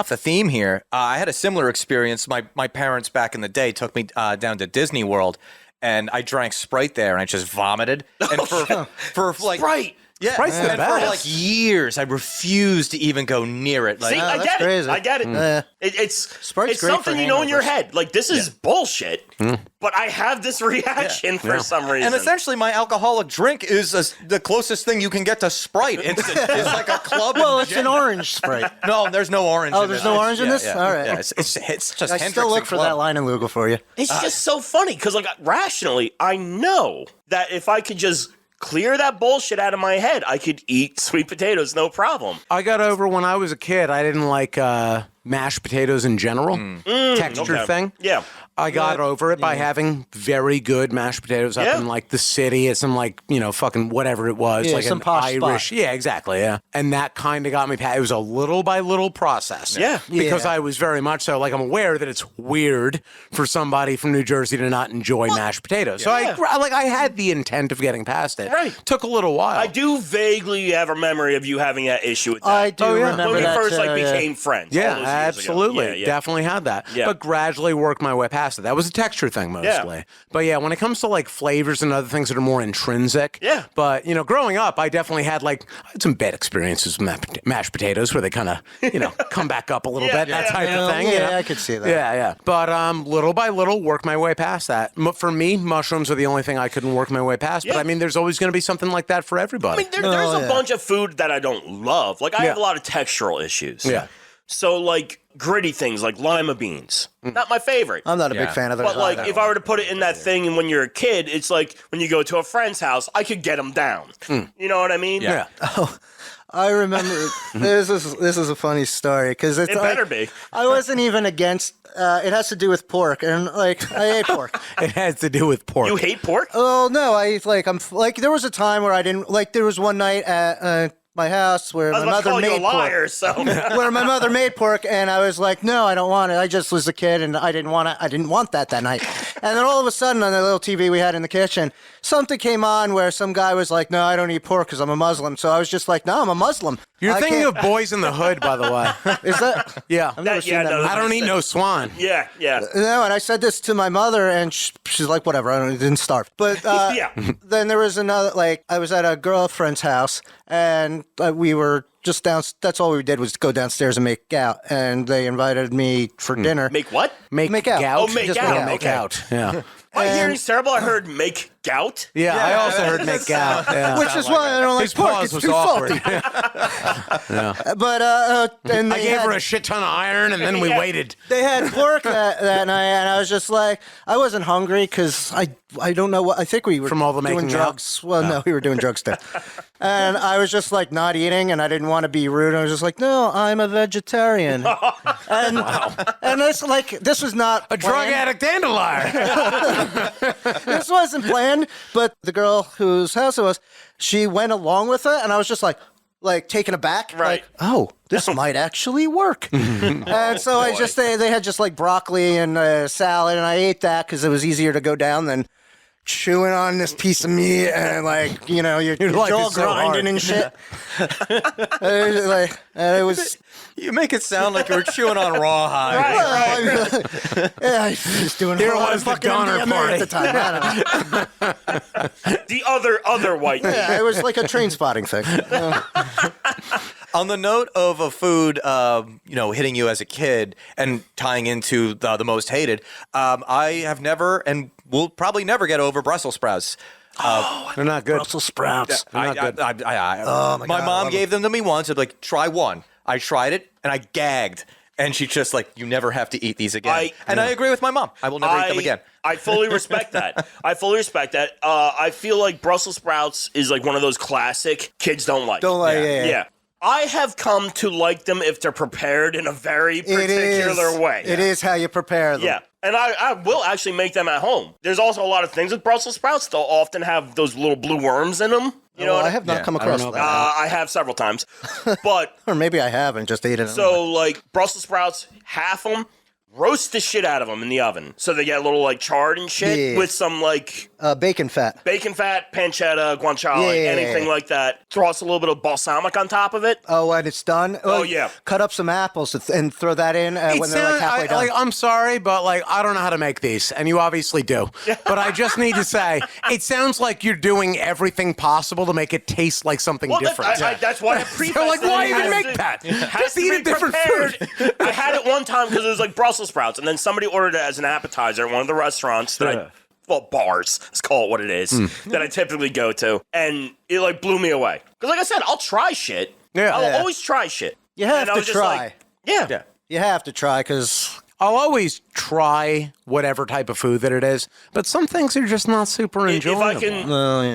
the theme here, I had a similar experience. My parents back in the day took me down to Disney World, and I drank Sprite there, and I just vomited. And for like Sprite. Yeah, Sprite's the and best. for like years, I refused to even go near it. Like, See, I that's get crazy. it. I get it. It's Sprite's great something for you know in your hangovers. head. Like, this is bullshit, but I have this reaction for some reason. and essentially, my alcoholic drink is the closest thing you can get to Sprite. It's like a club. Well, and it's an gin. orange Sprite. No, there's no orange. Oh, in there's it. no It's- orange in yeah, this? yeah, All right. Yeah, it's just I Hendrix still look and for Club. that line in Lugal for you. It's just so funny because, like, rationally, I know that if I could just clear that bullshit out of my head, I could eat sweet potatoes, no problem. I got over when I was a kid. I didn't like mashed potatoes in general. Texture Okay. thing. Yeah. I got over it by having very good mashed potatoes up Yeah. in like the city at some like, fucking whatever it was. Yeah, like some an posh Irish. spot. Yeah, exactly. Yeah. And that kind of got me past. It was a little by little process. Yeah. Because Yeah. I was very much so like I'm aware that it's weird for somebody from New Jersey to not enjoy mashed potatoes. So Yeah. I had the intent of getting past it. Right. Took a little while. I do vaguely have a memory of you having that issue with that. I do Oh, yeah. remember when we that. first yeah. became friends. all Yeah, those years ago. absolutely. Yeah, yeah. Definitely had that. Yeah. But gradually worked my way past it. That was a texture thing mostly. But yeah, when it comes to like flavors and other things that are more intrinsic. Yeah. But, growing up, I definitely had I had some bad experiences with mashed potatoes where they kind of, come back up a little Yeah, bit, that yeah, type yeah. of thing. Yeah, I could see that. Yeah, yeah. But little by little, work my way past that. For me, mushrooms are the only thing I couldn't work my way past. But Yeah. I mean, there's always going to be something like that for I everybody. mean, there's a yeah. bunch of food that I don't love. Like, I have a Yeah. lot of textural issues. Yeah. So, like, gritty things like lima beans. Not my favorite. I'm not a big Yeah. fan of those. But, like, either. if I were to put it in that thing and when you're a kid, it's like when you go to a friend's house, I could get them down. You know what I mean? yeah. I remember this is a funny story because it's It better be. I wasn't even against. It has to do with pork, and like I ate pork. It has to do with pork. You hate pork? Oh no, I'm like there was a time where I didn't like. There was one night at my house where I was my about to mother call you a made pork. liar, so. Where my mother made pork, and I was like, no, I don't want it. I just was a kid, and I didn't want it. I didn't want that night. And then all of a sudden, on the little TV we had in the kitchen, something came on where some guy was like, no, I don't eat pork because I'm a Muslim. So I was just like, no, I'm a Muslim. You're I thinking can't- of Boys in the Hood, by the way. Is that? Yeah. I've never That- seen yeah, that no, movie. I don't eat no swan. Yeah, yeah. No, and I said this to my mother, and she's like, whatever, I didn't starve. But Yeah. then there was another, I was at a girlfriend's house, and we were just down. That's all we did was go downstairs and make out, and they invited me for dinner. Make what? Make out. gout. Oh, make Just out. make Make Okay. out. Yeah. My hearing's terrible. I heard make gout. Yeah, I also heard make gout. Yeah. Which is why I don't like His pork. pause It's was too awkward. salty. But and I they gave had, her a shit ton of iron, and then we Yeah. waited. they had pork that night, and I was just like, I wasn't hungry because I don't know what I think we were From all the doing making out? drugs. Well, no, we were doing drugs too. And I was just like not eating, and I didn't want to be rude. I was just like, no, I'm a vegetarian. And this was not A drug planned. addict and a liar. This wasn't planned, but the girl whose house it was, she went along with it, and I was just like taken aback. Right. Like, oh, this might actually work. And so I just, they had just like broccoli and salad, and I ate that because it was easier to go down than chewing on this piece of meat and your life jaw is so hard. grinding and shit. It was You make it sound like you were chewing on rawhide. yeah, I was doing Here a lot was of the fucking Donner MDMA party. at the time. I don't know. The other white meat. Yeah, it was like a train spotting thing. On the note of a food, hitting you as a kid and tying into the most hated, I have never and will probably never get over Brussels sprouts. They're not good. Brussels sprouts. Not good. My God, I mom love gave them to me once. I'd like, try one. I tried it and I gagged. And she's just like, you never have to eat these again. I agree with my mom. I will never eat them again. I fully respect that. I feel like Brussels sprouts is like one of those classic kids don't like. Yeah. I have come to like them if they're prepared in a very particular way. It is how you prepare them. Yeah. And I will actually make them at home. There's also a lot of things with Brussels sprouts. They'll often have those little blue worms in them. You know, I have not come across that. I have several times, but or maybe I haven't just ate it. So like Brussels sprouts, half them, roast the shit out of them in the oven, so they get a little like charred and shit with some like bacon fat, pancetta, guanciale, anything like that. Throw us a little bit of balsamic on top of it. Oh, when it's done. Cut up some apples and throw that in when they're like halfway done. I'm sorry, but like I don't know how to make these, and you obviously do. But I just need to say, it sounds like you're doing everything possible to make it taste like something different. That's why I preface. So like, why even make that? Just eat a different food. I had it one time because it was like Brussels sprouts, and then somebody ordered it as an appetizer at one of the restaurants that bars, let's call it what it is, that I typically go to, and it like blew me away. Because like I said, I'll try shit. I'll always try shit. You have to try. Like, you have to try because I'll always try whatever type of food that it is, but some things are just not super enjoyable. If I can,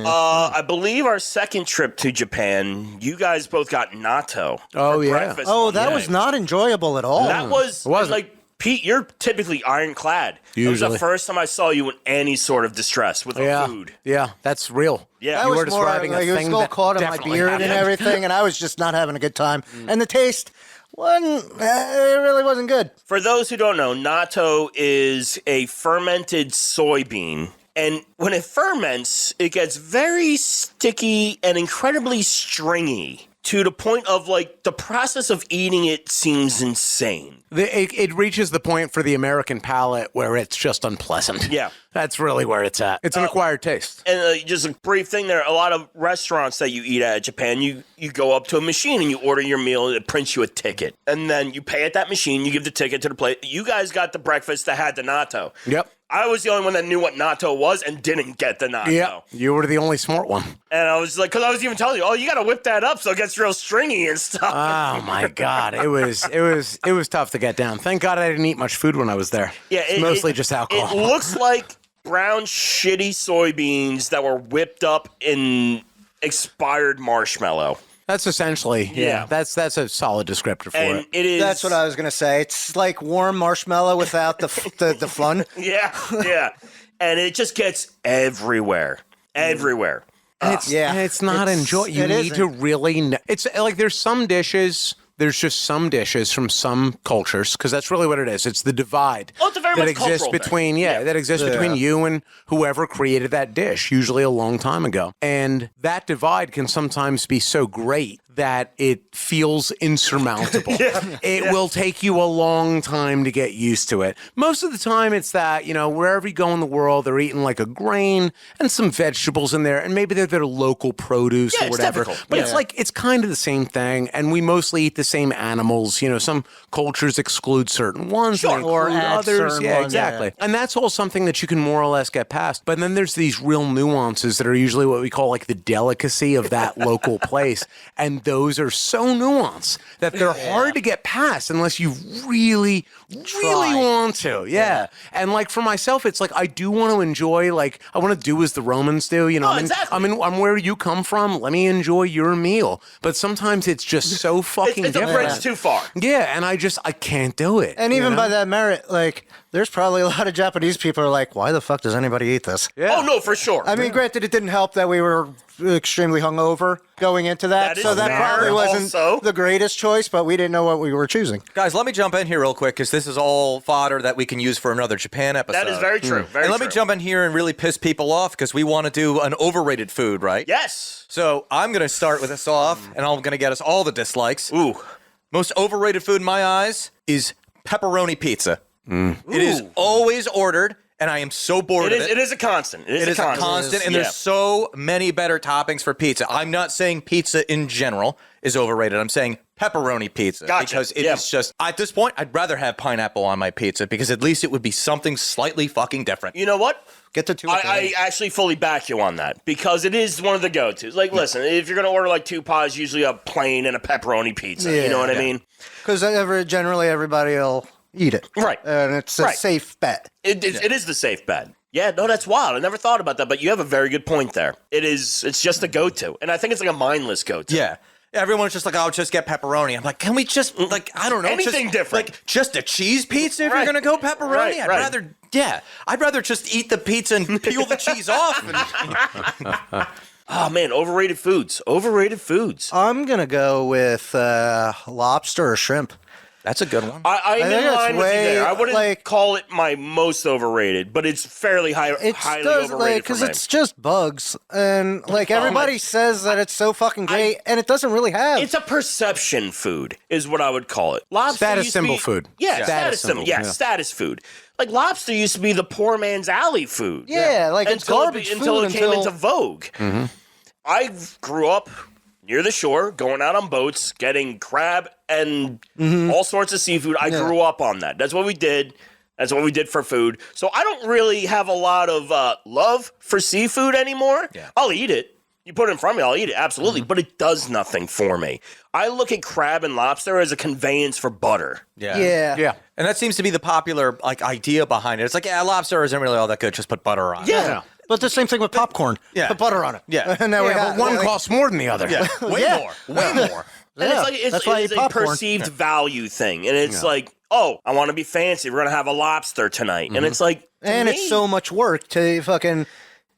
I believe our second trip to Japan, you guys both got natto. Oh, yeah. Breakfast that was not enjoyable at all. That was like, Pete, you're typically ironclad. Usually. It was the first time I saw you in any sort of distress with food. Yeah, that's real. Yeah, you were describing a thing it was all that caught on my definitely beard happened. and everything, and I was just not having a good time. And the taste, it really wasn't good. For those who don't know, natto is a fermented soybean. And when it ferments, it gets very sticky and incredibly stringy to the point of, like, the process of eating it seems insane. It reaches the point for the American palate where it's just unpleasant. Yeah. That's really where it's at. It's an acquired taste. And just a brief thing there, a lot of restaurants that you eat at in Japan, you go up to a machine and you order your meal and it prints you a ticket. And then you pay at that machine, you give the ticket to the plate. You guys got the breakfast that had the natto. Yep. I was the only one that knew what natto was and didn't get the natto. Yeah, you were the only smart one. And I was like, because I was even telling you, you got to whip that up so it gets real stringy and stuff. Oh my God, it was tough to get down. Thank God I didn't eat much food when I was there. Yeah, it's mostly just alcohol. It looks like brown shitty soybeans that were whipped up in expired marshmallow. That's essentially, that's a solid descriptor for it. It is. That's what I was gonna say. It's like warm marshmallow without the fun. Yeah. And it just gets everywhere. And it's not enjoyable. You need to really. It's like there's some dishes. There's just some dishes from some cultures, because that's really what it is. It's the divide it's a very that much exists cultural between thing. that exists between you and whoever created that dish, usually a long time ago. And that divide can sometimes be so great that it feels insurmountable. It will take you a long time to get used to it. Most of the time it's that, wherever you go in the world, they're eating like a grain and some vegetables in there, and maybe they're their local produce or whatever. But it's like, it's kind of the same thing, and we mostly eat the same animals. Some cultures exclude certain ones or others. Yeah, ones, exactly. And that's all something that you can more or less get past. But then there's these real nuances that are usually what we call like the delicacy of that local place. And those are so nuanced that they're hard to get past unless you really want to. Yeah. And like for myself, it's like I do want to enjoy, like I want to do as the Romans do. I'm where you come from. Let me enjoy your meal. But sometimes it's just so fucking it's different. a bridge too far. Yeah, and I can't do it. And even by that merit, like, there's probably a lot of Japanese people who are like, why the fuck does anybody eat this? Yeah. Oh, no, for sure. I mean, granted, it didn't help that we were extremely hungover going into that, so that probably wasn't the greatest choice, but we didn't know what we were choosing. Guys, let me jump in here real quick, because this is all fodder that we can use for another Japan episode. That is very true. Very let me jump in here and really piss people off, because we want to do an overrated food, right? Yes. So I'm going to start with us off, and I'm going to get us all the dislikes. Ooh. Most overrated food in my eyes is pepperoni pizza. It is always ordered, and I am so bored of it. It is a constant. It is a constant. And there's so many better toppings for pizza. I'm not saying pizza in general is overrated. I'm saying pepperoni pizza. Gotcha. Because it is just, at this point, I'd rather have pineapple on my pizza because at least it would be something slightly fucking different. You know what? Get the two. I actually fully back you on that because it is one of the go-tos. Like, listen, if you're going to order like 2 pies, usually a plain and a pepperoni pizza. You know what I mean? Because generally everybody will eat it. Right. And it's a safe bet. It is the safe bet. Yeah, no, that's wild. I never thought about that, but you have a very good point there. It's just a go-to. And I think it's like a mindless go-to. Yeah. Everyone's just like, oh, just get pepperoni. I'm like, can we just, like, I don't know. Anything different. Like, just a cheese pizza if you're going to go pepperoni? I'd rather just eat the pizza and peel the cheese off. Oh, man, overrated foods. I'm going to go with lobster or shrimp. That's a good one. I'm in line with you there. I wouldn't like, call it my most overrated, but it's fairly highly overrated because it's just bugs, and like everybody says that it's so fucking great, and it doesn't really have. It's a perception food, is what I would call it. Lobster Status used to symbol be, food. Yeah, Yeah. status symbol. Yeah, status food. Like lobster used to be the poor man's alley food. Yeah, like it's garbage until food it came into vogue. Mm-hmm. I grew up near the shore, going out on boats, getting crab and all sorts of seafood. I grew up on that. That's what we did. That's what we did for food. So I don't really have a lot of love for seafood anymore. Yeah. I'll eat it. You put it in front of me, I'll eat it, absolutely. But it does nothing for me. I look at crab and lobster as a conveyance for butter. Yeah. And that seems to be the popular idea behind it. It's like, lobster isn't really all that good. Just put butter on it. Yeah. But the same thing with popcorn. Yeah. Put butter on it. Yeah. And now But one costs more than the other. Yeah. Way more. And That's why it's you a popcorn. perceived value thing. And it's like, oh, I want to be fancy. We're going to have a lobster tonight. And it's like, And it's so much work to fucking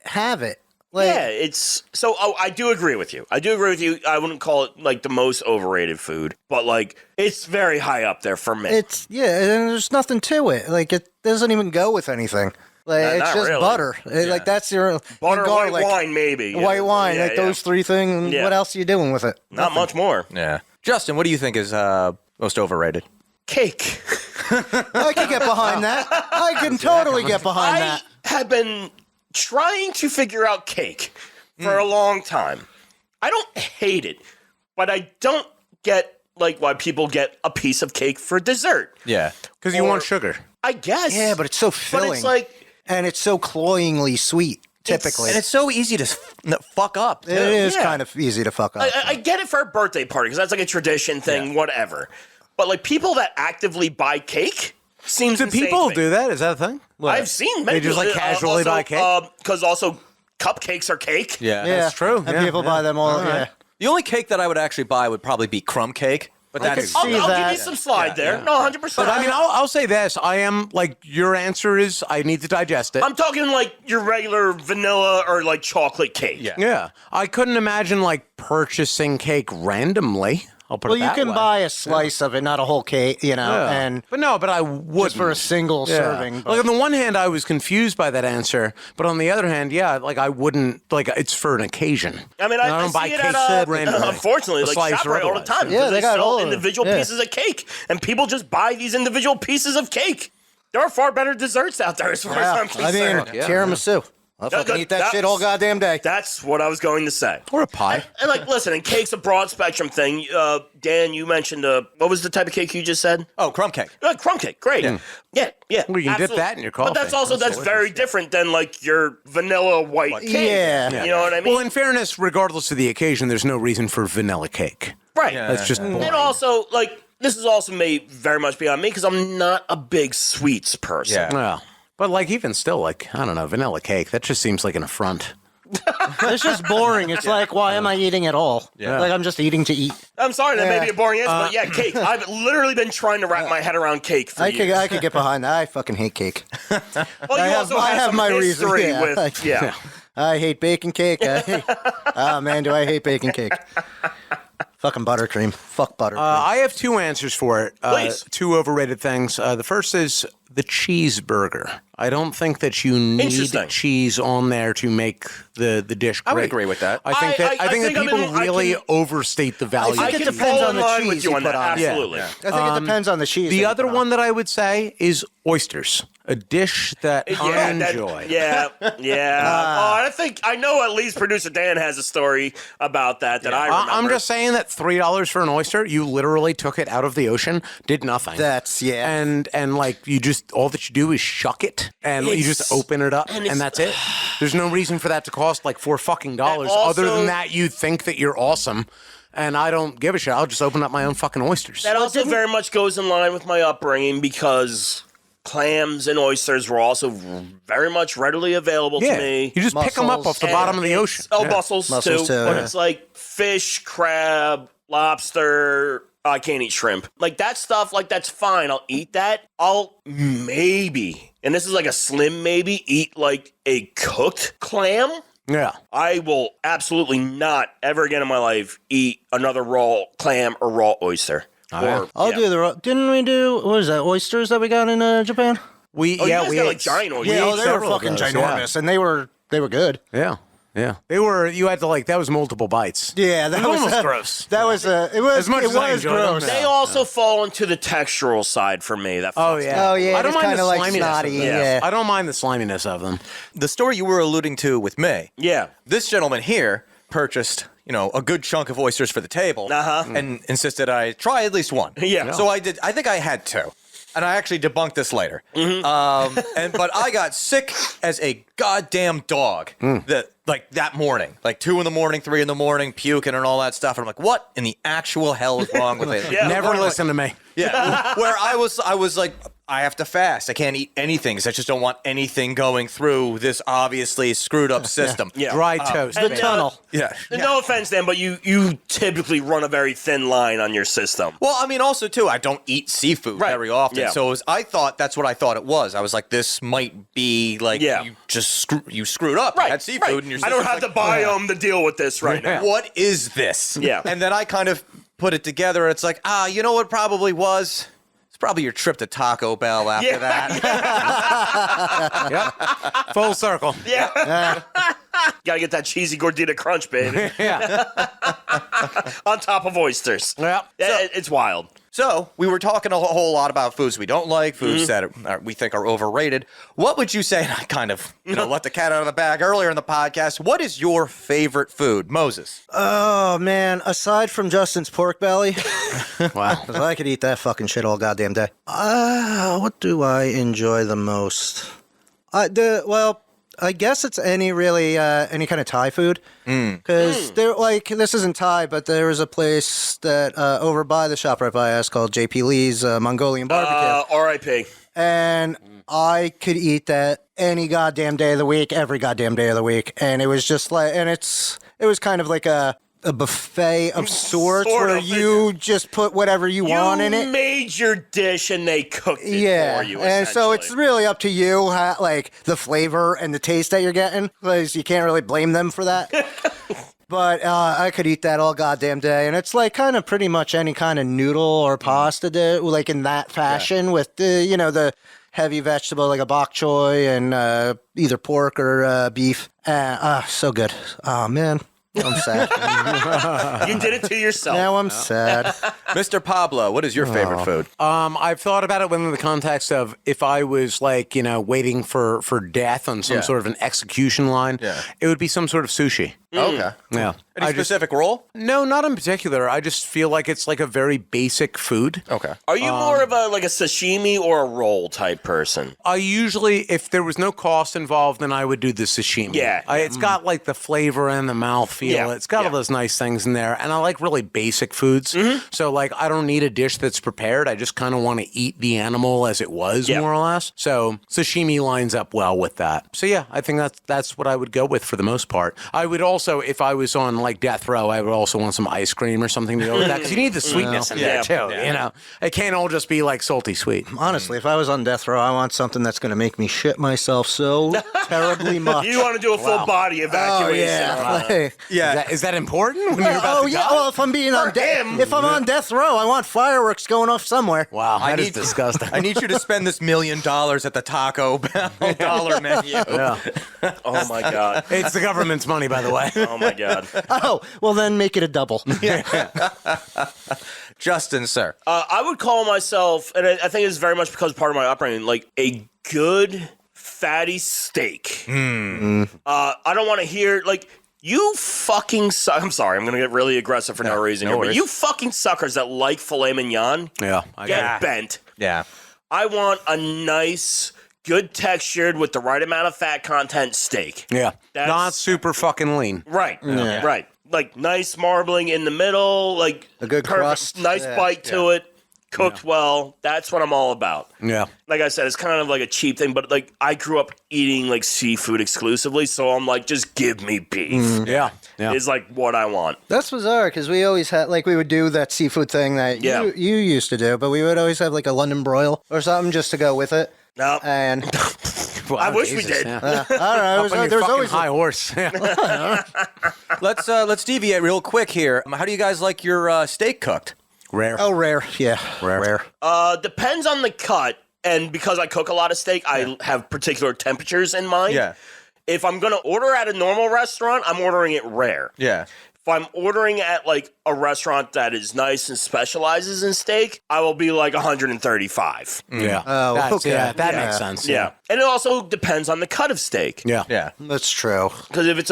have it. Like, it's so. I do agree with you. I wouldn't call it like the most overrated food, but like it's very high up there for me. and there's nothing to it. Like it doesn't even go with anything. Like it's not just really. butter. Like that's your Butter, garlic, white wine, maybe. white wine. Yeah, like those 3 things. Yeah. What else are you doing with it? Not much more. Yeah. Justin, what do you think is most overrated? Cake. I can get behind that. I can totally get behind that. I have been trying to figure out cake for a long time. I don't hate it, but I don't get like why people get a piece of cake for dessert. Yeah. Because you want sugar. I guess. Yeah, but it's so filling. But it's like, and it's so cloyingly sweet. Typically, And it's so easy to fuck up. it is Yeah. kind of easy to fuck up. I get it for a birthday party because that's like a tradition thing, whatever. But like people that actively buy cake seems Do insane people to me. do that? Is that a thing? I've seen many They just, like, people, casually buy cake? because also cupcakes are cake. Yeah. That's true. And Yeah, people buy them all. Yeah. The only cake that I would actually buy would probably be crumb cake. But I that's could see I'll give that. you some slide there. No, 100%. But I mean, I'll say this. I am like, your answer is I need to digest it. I'm talking like your regular vanilla or like chocolate cake. Yeah. Yeah. I couldn't imagine like purchasing cake randomly. I'll put Well, it you that can way. buy a slice of it, not a whole cake, and But I would just for a single serving. Like on the one hand, I was confused by that answer, but on the other hand, like I wouldn't like it's for an occasion. I mean, And I don't see buy it cake at, randomly. unfortunately, A like slice or ShopRite all the otherwise. time. Yeah, because they got sell all of them. individual Yeah. pieces of cake, and people just buy these individual pieces of cake. There are far better desserts out there as far as I'm I mean, concerned. tiramisu. I'll fucking eat that shit all goddamn day. That's what I was going to say. Or a pie. And like, listen, and cake's a broad spectrum thing. Dan, you mentioned what was the type of cake you just said? Oh, crumb cake. Crumb cake, great. Yeah. Well, you can dip absolutely. that in your But that's coffee. that's very different than like your vanilla white cake. Yeah. You know what I mean? Well, in fairness, regardless of the occasion, there's no reason for vanilla cake. right. That's just boring. And also, like, this is also may very much be on me because I'm not a big sweets person. Yeah. Well, but like even still, like I don't know, vanilla cake. That just seems like an affront. It's just boring. It's like, why am I eating at all? Yeah. Like I'm just eating to eat. I'm sorry, that may Yeah. be a boring answer, but yeah, cake. I've literally been trying to wrap my head around cake for years. I could get behind that. I fucking hate cake. Well, you I also have have some my reason, history yeah. with, yeah. I hate baking cake. Man, do I hate baking cake. Fucking buttercream. Fuck buttercream. I have 2 answers for it. Please. 2 overrated things. The first is the cheeseburger. I don't think that you need Interesting. cheese on there to make the dish great. I would agree with that. I think that I think people I really can- overstate the value. I I think can it depends fall on in the line with cheese you you on put that. on it. Absolutely. I think it depends on the cheese. The that you other put on. one that I would say is oysters, a dish that I enjoy. Yeah. I know at least producer Dan has a story about that I remember. I'm just saying that $3 for an oyster, you literally took it out of the ocean, did nothing. That's and like you just all that you do is shuck it and you just open it up and that's it. There's no reason for that to cost like $4 also- other than that you think that you're awesome. And I don't give a shit. I'll just open up my own fucking oysters. That also very much goes in line with my upbringing because clams and oysters were also very much readily available to me. You just pick them up Mussels. off the bottom of the ocean. Oh, Yeah. mussels too. Mussels too, But yeah. it's like fish, crab, lobster. I can't eat shrimp. Like that stuff, like that's fine. I'll eat that. I'll maybe, and this is like a slim maybe, eat like a cooked clam. Yeah. I will absolutely not ever again in my life eat another raw clam or raw oyster. yeah. I'll do the. Didn't we do? What is that? Oysters that we got in Japan? We Oh, yeah, you guys we got ate, like giant oysters. we Yeah, ate they were several of fucking those, ginormous, and they were good. Yeah. Yeah. They were you had to like that was multiple bites. Yeah, that It was was almost gross. That was it was As much it as I was enjoyed them, gross. yeah. They also fall into the textural side for me. That Oh yeah. Oh, yeah, I don't it's mind the kinda like sliminess snotty, of them. yeah. I don't mind the sliminess of them. The story you were alluding to with me, Yeah. this gentleman here purchased, a good chunk of oysters for the table and insisted I try at least one. Yeah. So I did. I think I had two. And I actually debunked this later. But I got sick as a goddamn dog that morning. Like 2 a.m, 3 a.m, puking and all that stuff. And I'm like, what in the actual hell is wrong with it? Yeah. Never listen to me. Yeah. Where I was like, I have to fast. I can't eat anything because I just don't want anything going through this obviously screwed up system. Yeah. Dry toast. And, baby. tunnel. Yeah. No offense, Dan, but you typically run a very thin line on your system. Well, I mean, also too, I don't eat seafood Right. very often, Yeah. so that's what I thought it was. I was like, this might be like you just screwed up. You had seafood, and your I don't system's have like, the biome to deal with this right now. What is this? Yeah. And then I kind of put it together, and it's like, you know what probably was? It's probably your trip to Taco Bell after that. Yep. Full circle. Yeah. Gotta get that cheesy gordita crunch, baby. Yeah. On top of oysters. Yeah. It's wild. So we were talking a whole lot about foods we don't like, foods that we think are overrated. What would you say? And I kind of let the cat out of the bag earlier in the podcast. What is your favorite food, Moses? Oh man, aside from Justin's pork belly, Wow. 'cause I could eat that fucking shit all goddamn day. What do I enjoy the most? I guess it's any kind of Thai food. Because they're like, this isn't Thai, but there is a place that over by the shop right by us called JP Lee's Mongolian Barbecue. R.I.P. And I could eat that any goddamn day of the week, every goddamn day of the week. And it was just like, and it was kind of like a buffet of sorts Sort where of. you just put whatever you want in it. You made your dish and they cooked it Yeah, for you. and so it's essentially. really up to you, like the flavor and the taste that you're getting, because you can't really blame them for that. But I could eat that all goddamn day, and it's like kind of pretty much any kind of noodle or pasta, like in that fashion with the heavy vegetable like a bok choy and either pork or beef. So good. Oh man. I'm sad. You did it to yourself. Now I'm sad. Mr. Pablo, what is your favorite food? I've thought about it within the context of if I was like, waiting for death on some sort of an execution line, it would be some sort of sushi. Okay. Yeah. Any specific role? No, not in particular. I just feel like it's like a very basic food. Okay. Are you more of a sashimi or a roll type person? I usually, if there was no cost involved, then I would do the sashimi. Yeah. It's got like the flavor and the mouthfeel. Yeah. It's got all those nice things in there. And I like really basic foods. So like I don't need a dish that's prepared. I just kind of want to eat the animal as it was, more or less. So sashimi lines up well with that. So yeah, I think that's what I would go with for the most part. I would also also, if I was on like death row, I would also want some ice cream or something to go with that because you need the sweetness in there too. You know, it can't all just be like salty sweet. Honestly, if I was on death row, I want something that's going to make me shit myself so terribly much. You want to do a full body evacuation? Is that important when you're about to die? Well, if I'm being on death row, I want fireworks going off somewhere. Wow, that is disgusting. I need you to spend this $1 million at the Taco Bell dollar menu. Yeah. Oh my God. It's the government's money, by the way. Oh my God. Oh, well then make it a double. Justin, sir. I would call myself, and I think it's very much because part of my upbringing, like a good fatty steak. I don't want to hear like. You fucking suck. I'm sorry, I'm going to get really aggressive for no reason here, but you fucking suckers that like filet mignon, get bent. Yeah. I want a nice, good textured with the right amount of fat content steak. Yeah. Not super fucking lean. Right. Yeah. Right. Like nice marbling in the middle, like a good crust. Nice bite to it. Cooked well. That's what I'm all about. Yeah. Like I said, it's kind of like a cheap thing, but like I grew up eating like seafood exclusively, so I'm like, just give me beef. Yeah. Is like what I want. That's bizarre because we always had we would do that seafood thing that you used to do, but we would always have like a London broil or something just to go with it. No. And I wish we did. I don't know. There's always high horse. Let's deviate real quick here. How do you guys like your steak cooked? Rare. Oh, rare. Yeah. Rare. Depends on the cut, and because I cook a lot of steak, I have particular temperatures in mind. Yeah. If I'm going to order at a normal restaurant, I'm ordering it rare. Yeah. If I'm ordering at like a restaurant that is nice and specializes in steak, I will be like 135. Yeah. Oh, okay. Yeah, that makes sense. Yeah. And it also depends on the cut of steak. Yeah. Yeah. That's true. Because if it's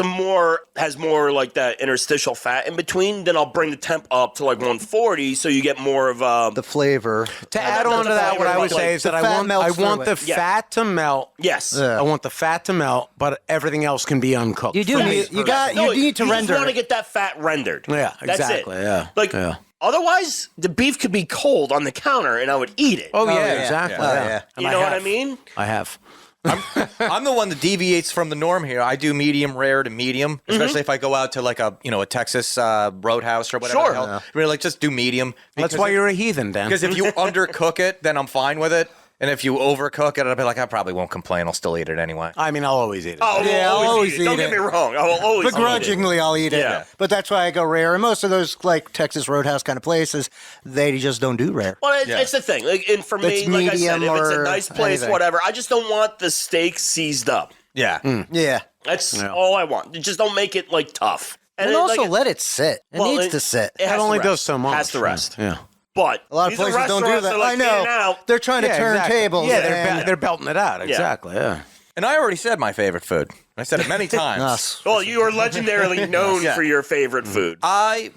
has more like that interstitial fat in between, then I'll bring the temp up to like 140 so you get more of the flavor. To add on to that, what I would say is that I want the fat to melt. Yes. I want the fat to melt, but everything else can be uncooked. You do need you need to render. You just want to get that fat rendered. Yeah, exactly. That's it. Yeah. Like otherwise, the beef could be cold on the counter, and I would eat it. Oh yeah, exactly. Yeah. You know what I mean? I have. I'm the one that deviates from the norm here. I do medium rare to medium, especially if I go out to like a Texas roadhouse or whatever. Sure. The hell. Really, like just do medium. That's why you're a heathen, Dan. Because if you undercook it, then I'm fine with it. And if you overcook it, I'll be like, I probably won't complain. I'll still eat it anyway. I mean, I'll always eat it. Oh, Yeah, I'll always eat it. eat Don't get me wrong. I will always Begrudgingly, I'll eat it. Yeah. But that's why I go rare. And most of those like Texas Roadhouse kind of places, they just don't do rare. Well, it's the thing. Like, and for me, It's like I said, medium if it's a or nice place, anything. whatever, I just don't want the steak seized up. Yeah. Yeah. That's all I want. Just don't make it like tough. And also let it sit. It needs to sit. It has That to only rest. does so much. Has to rest. Yeah. But A lot of these are places don't do restaurants that. are like I know. in and out. They're trying to turn exactly. tables. Yeah, and they're belting it out. Exactly. Yeah. And I already said my favorite food. I said it many times. us. Well, you are legendarily known for your favorite food. I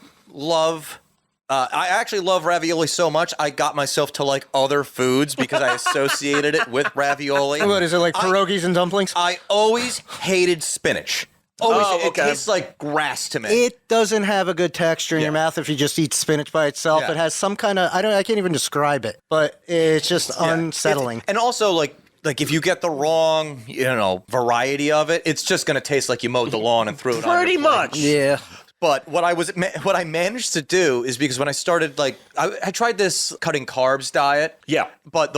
actually love ravioli so much, I got myself to like other foods because I associated it with ravioli. What is it, like pierogies and dumplings? I always hated spinach. Always. Oh, okay. It tastes like grass to me. It doesn't have a good texture in your mouth if you just eat spinach by itself. Yeah. It has some kind of I can't even describe it, but it's just unsettling. And also like if you get the wrong, variety of it, it's just going to taste like you mowed the lawn and threw it on Pretty your plate. much. Yeah. But what I managed to do is because when I started, I tried this cutting carbs diet. Yeah. But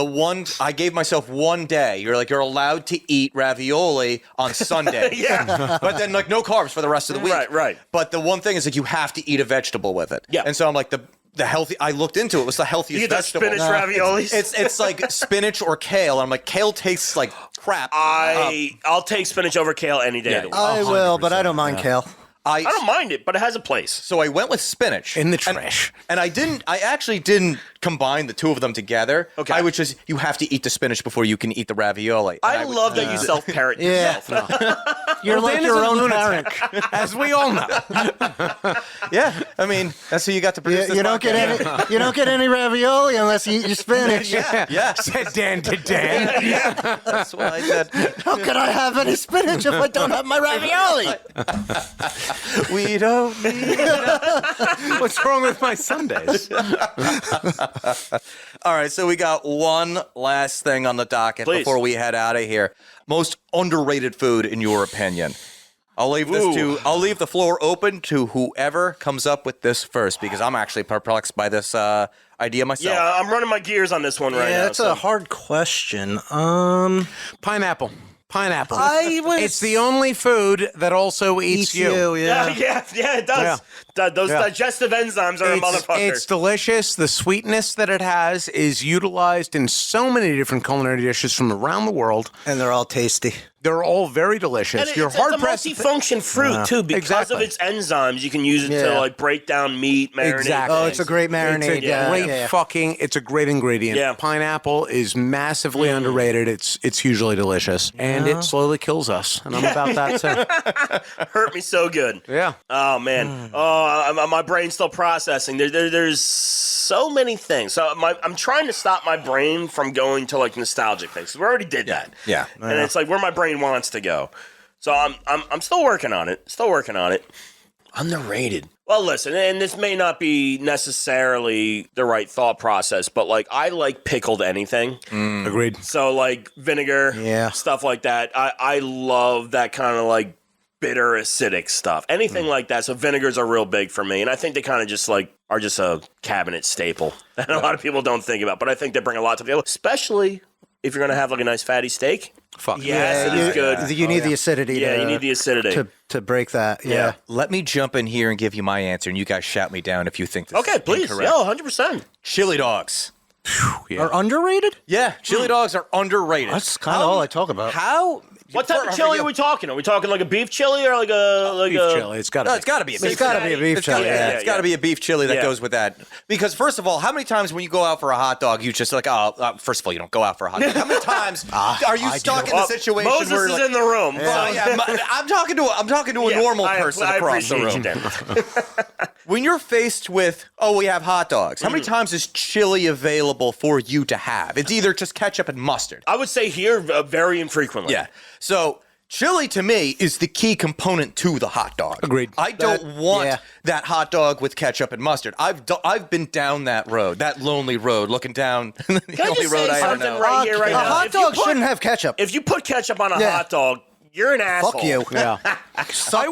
I gave myself one day. You're allowed to eat ravioli on Sunday. Yeah. But then no carbs for the rest of the week. Right. But the one thing is you have to eat a vegetable with it. Yeah. And so I'm like the healthy. I looked into it. Was the healthiest You get the vegetable. spinach raviolis? It's like spinach or kale. I'm like kale tastes like crap. I'll take spinach over kale any day of the week. I will, but I don't mind kale. I don't mind it, but it has a place. So I went with spinach In the trash. and I actually didn't combine the two of them together. Okay. I would just you have to eat the spinach before you can eat the ravioli. I love that you self-parent Yeah. yourself. You're like Dan your is a own lunatic, parent. as we all know. Yeah, I mean that's who you got to produce. You don't get any ravioli unless you eat your spinach. Yeah, Said Dan to Dan. that's what I said. How can I have any spinach if I don't have my ravioli? We don't need. What's wrong with my Sundays? All right, so we got one last thing on the docket Please. before we head out of here. Most underrated food in your opinion? I'll leave I'll leave the floor open to whoever comes up with this first, because I'm actually perplexed by this idea myself. Yeah, I'm running my gears on this one right now. Yeah, that's a hard question. Pineapple. It's the only food that also eats you. Yeah. Yeah, it does. Those digestive enzymes are a motherfucker. It's delicious. The sweetness that it has is utilized in so many different culinary dishes from around the world. And they're all tasty. They're all very delicious. And You're it's hard-pressed. It's a multifunction fruit, too. Because of its enzymes, you can use it to, like, break down meat, marinate. Exactly. Oh, it's a great marinade. It's a great ingredient. Yeah. Pineapple is massively underrated. It's hugely delicious. And it slowly kills us. And I'm about that, too. Hurt me so good. Yeah. Oh, man. Oh, my brain's still processing. There's so many things. So I'm trying to stop my brain from going to, like, nostalgic things. We already did that. Yeah. And it's like where my brain wants to go. So I'm still working on it. Underrated. Well, listen, and this may not be necessarily the right thought process, but, like, I like pickled anything. Agreed. So, like, vinegar, stuff like that. I love that kind of, like, bitter, acidic stuff. Anything like that. So vinegars are real big for me. And I think they kind of just, like, are just a cabinet staple that a lot of people don't think about. But I think they bring a lot to the table, especially if you're going to have, like, a nice fatty steak. Fuck. Yes, it is good. You need the acidity. Yeah, you need the acidity. To break that. Yeah. Let me jump in here and give you my answer, and you guys shout me down if you think this is please. incorrect. Yo, 100%. Chili dogs. Are underrated? Yeah, chili dogs are underrated. That's kind of all I talk about. How? What type of chili are we talking? Are we talking like a beef chili or like a Beef chili. It's got to No, it's got to be a beef. It's got to be a beef chili. It's got to be a beef chili that goes with that. Because first of all, how many times when you go out for a hot dog, you just like, first of all, you don't go out for a hot dog. How many times are you stuck in a situation Moses where is in the room. I'm talking to a normal person across the room. When you're faced with, we have hot dogs, how many times is chili available for you to have? It's either just ketchup and mustard. I would say here very infrequently. Yeah. So chili to me is the key component to the hot dog. Agreed. I don't want that hot dog with ketchup and mustard. I've been down that road, that lonely road, looking down the only road I ever know. Right here, right A now. hot dog shouldn't have ketchup. If you put ketchup on a hot dog, you're an asshole. Fuck you. Yeah. I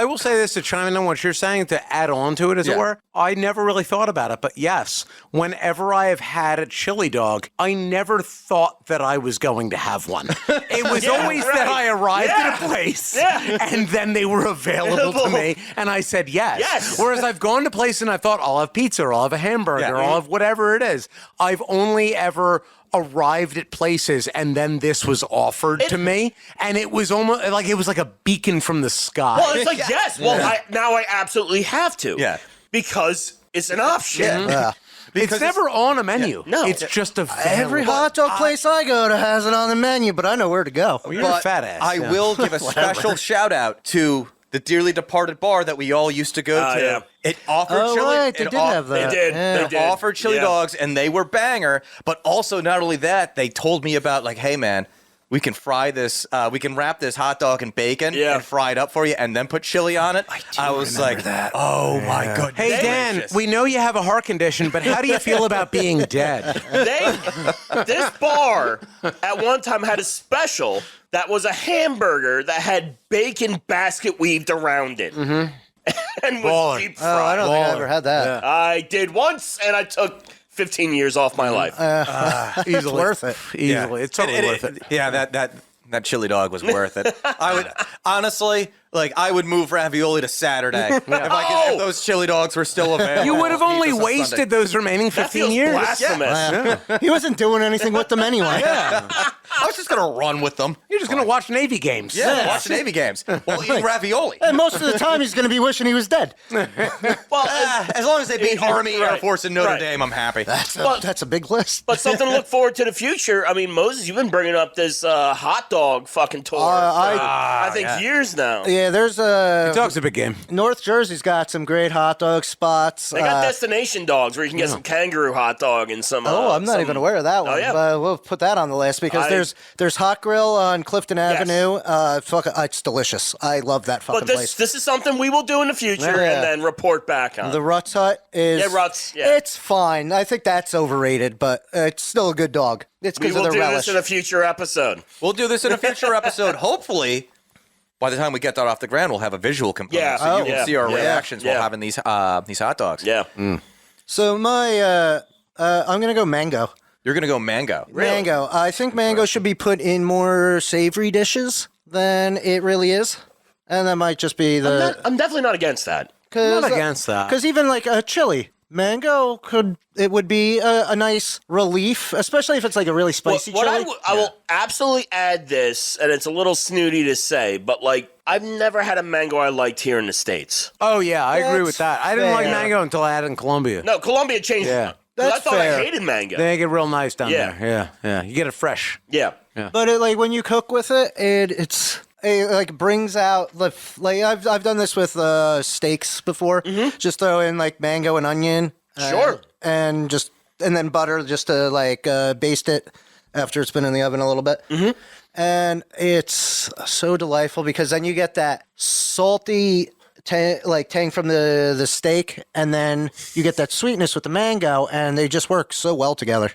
will say this to chime in on what you're saying, to add on to it, as it were. I never really thought about it, but yes, whenever I have had a chili dog, I never thought that I was going to have one. It was always that I arrived at a place and then they were available to me, and I said yes. Whereas I've gone to places and I thought, I'll have pizza, or I'll have a hamburger, or I'll have whatever it is. I've only ever arrived at places and then this was offered to me, and it was almost like it was like a beacon from the sky. Well, it's like now I absolutely have to. Yeah. Because it's an option. It's never on a menu. No. It's just a Every hot dog place I go to has it on the menu, but I know where to go. You're a fat ass. I will give a special shout out to the dearly departed bar that we all used to go to. Yeah. It offered chili. Right, they did have that. They did. Yeah. They did. Offered chili dogs, and they were banger. But also, not only that, they told me about, like, hey man, we can fry this. We can wrap this hot dog in bacon and fry it up for you, and then put chili on it. I was like, oh my goodness. Hey Dan, we know you have a heart condition, but how do you feel about being dead? This bar at one time had a special that was a hamburger that had bacon basket weaved around it. And was deep fried. I don't think I ever had that. Yeah. I did once, and I took 15 years off my life. It's worth it. Easily. It's totally worth it. Yeah, that chili dog was worth it. I would honestly, I would move ravioli to Saturday if those chili dogs were still available. You would have only wasted those remaining 15 years. Blasphemous. He wasn't doing anything with them anyway. I was just gonna run with them. You're just going to watch Navy games. Yeah, watch Navy games while eating ravioli. And most of the time, he's going to be wishing he was dead. Well, As long as they beat Army, Air Force, and Notre Dame, I'm happy. That's a big list. but something to look forward to the future. I mean, Moses, you've been bringing up this hot dog fucking tour I think years now. Yeah, there's Dog's a big game. North Jersey's got some great hot dog spots. They got destination dogs where you can get some kangaroo hot dog and some. I'm not even aware of that one. yeah. We'll put that on the list because there's Hot Grill on Clifton Avenue. It's delicious. I love that fucking But place. this is something we will do in the future and then report back on. The Ruts Hut is Ruts. Yeah. It's fine. I think that's overrated, but it's still a good dog. It's We because of will the do relish. this in a future episode. We'll do this in a future episode, hopefully by the time we get that off the ground, we'll have a visual component. Yeah. So you will see our Yeah. reactions Yeah. while having these hot dogs. Yeah. So I'm gonna go mango. You're gonna go mango. Mango. I think mango should be put in more savory dishes than it really is, and that might just be the. I'm definitely not against that. Not against that. Because even like a chili, mango would be a nice relief, especially if it's like a really spicy What chili. I will absolutely add this, and it's a little snooty to say, but like I've never had a mango I liked here in the States. Oh, yeah, I agree That's with that. I didn't like fair. mango until I had it in Colombia. No, Colombia changed. Yeah. 'Cause I That's thought fair. I hated mango. They make it real nice down Yeah. there. Yeah. You get it fresh. Yeah. But like when you cook with it, it like brings out like I've done this with steaks before. Just throw in like mango and onion. Sure. And then butter just to like baste it after it's been in the oven a little bit. And it's so delightful because then you get that salty tang from the steak, and then you get that sweetness with the mango, and they just work so well together.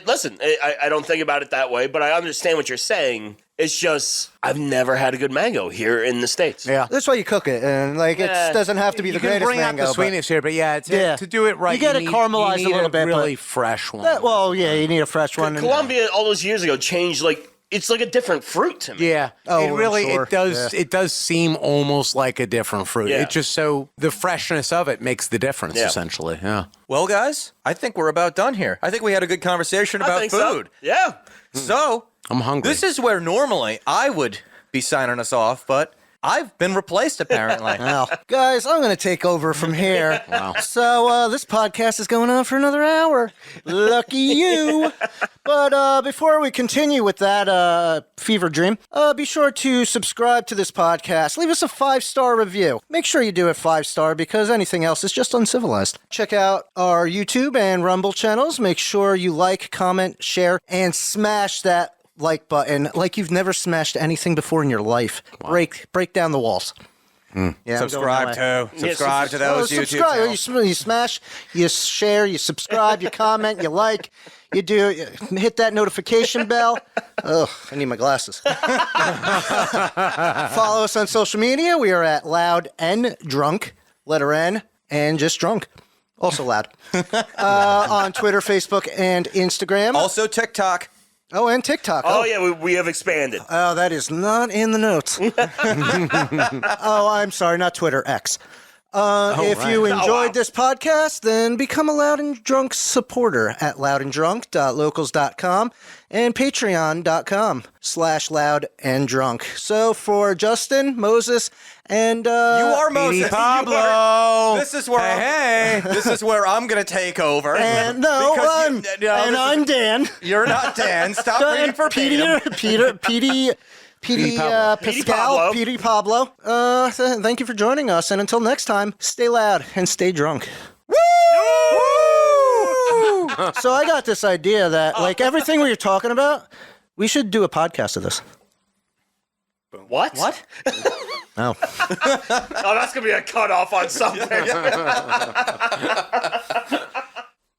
Listen, I don't think about it that way, but I understand what you're saying. It's just I've never had a good mango here in the States. Yeah. That's why you cook it, and like it doesn't have to be You the can greatest bring out mango. the sweetness here, but yeah, Yeah. to do it right, You gotta need- caramelize you a need little bit, but- really fresh one. You need a fresh one. Colombia all those years ago changed like it's like a different fruit to me. Yeah. Oh, it really I'm sure. it does Yeah. it does seem almost like a different fruit. Yeah. It just so the freshness of it makes the difference Yeah. essentially. Yeah. Well, guys, I think we're about done here. I think we had a good conversation I about think food. so. Yeah. So I'm hungry. this is where normally I would be signing us off, but I've been replaced apparently. Well, guys, I'm going to take over from here. Wow. So this podcast is going on for another hour. Lucky you. But before we continue with that fever dream, be sure to subscribe to this podcast. Leave us a 5-star review. Make sure you do it 5-star because anything else is just uncivilized. Check out our YouTube and Rumble channels. Make sure you like, comment, share, and smash that like button like you've never smashed anything before in your life. Break down the walls. Yeah, I'm going Subscribe that way. to subscribe to those YouTube subscribe. channels. You smash, you share, you subscribe, you comment, you like, you hit that notification bell. Ugh, I need my glasses. Follow us on social media. We are at Loud and Drunk, letter N, and just drunk. Also loud. On Twitter, Facebook, and Instagram. Also TikTok. Oh, and TikTok. Oh yeah, we have expanded. Oh, that is not in the notes. Oh, I'm sorry, not Twitter, X. If you enjoyed this podcast, then become a Loud and Drunk supporter at loudanddrunk.locals.com and patreon.com/loudanddrunk. So for Justin, Moses, and You are Moses. Pablo. This is where this is where I'm going to take over. and I'm Dan. You're not Dan. Stop reading for Peter, Pascal, Pablo. Petey Pablo. Thank you for joining us, and until next time, stay loud and stay drunk. Woo! So I got this idea that, like everything we were talking about, we should do a podcast of this. What? Oh. Oh, that's gonna be a cutoff on something.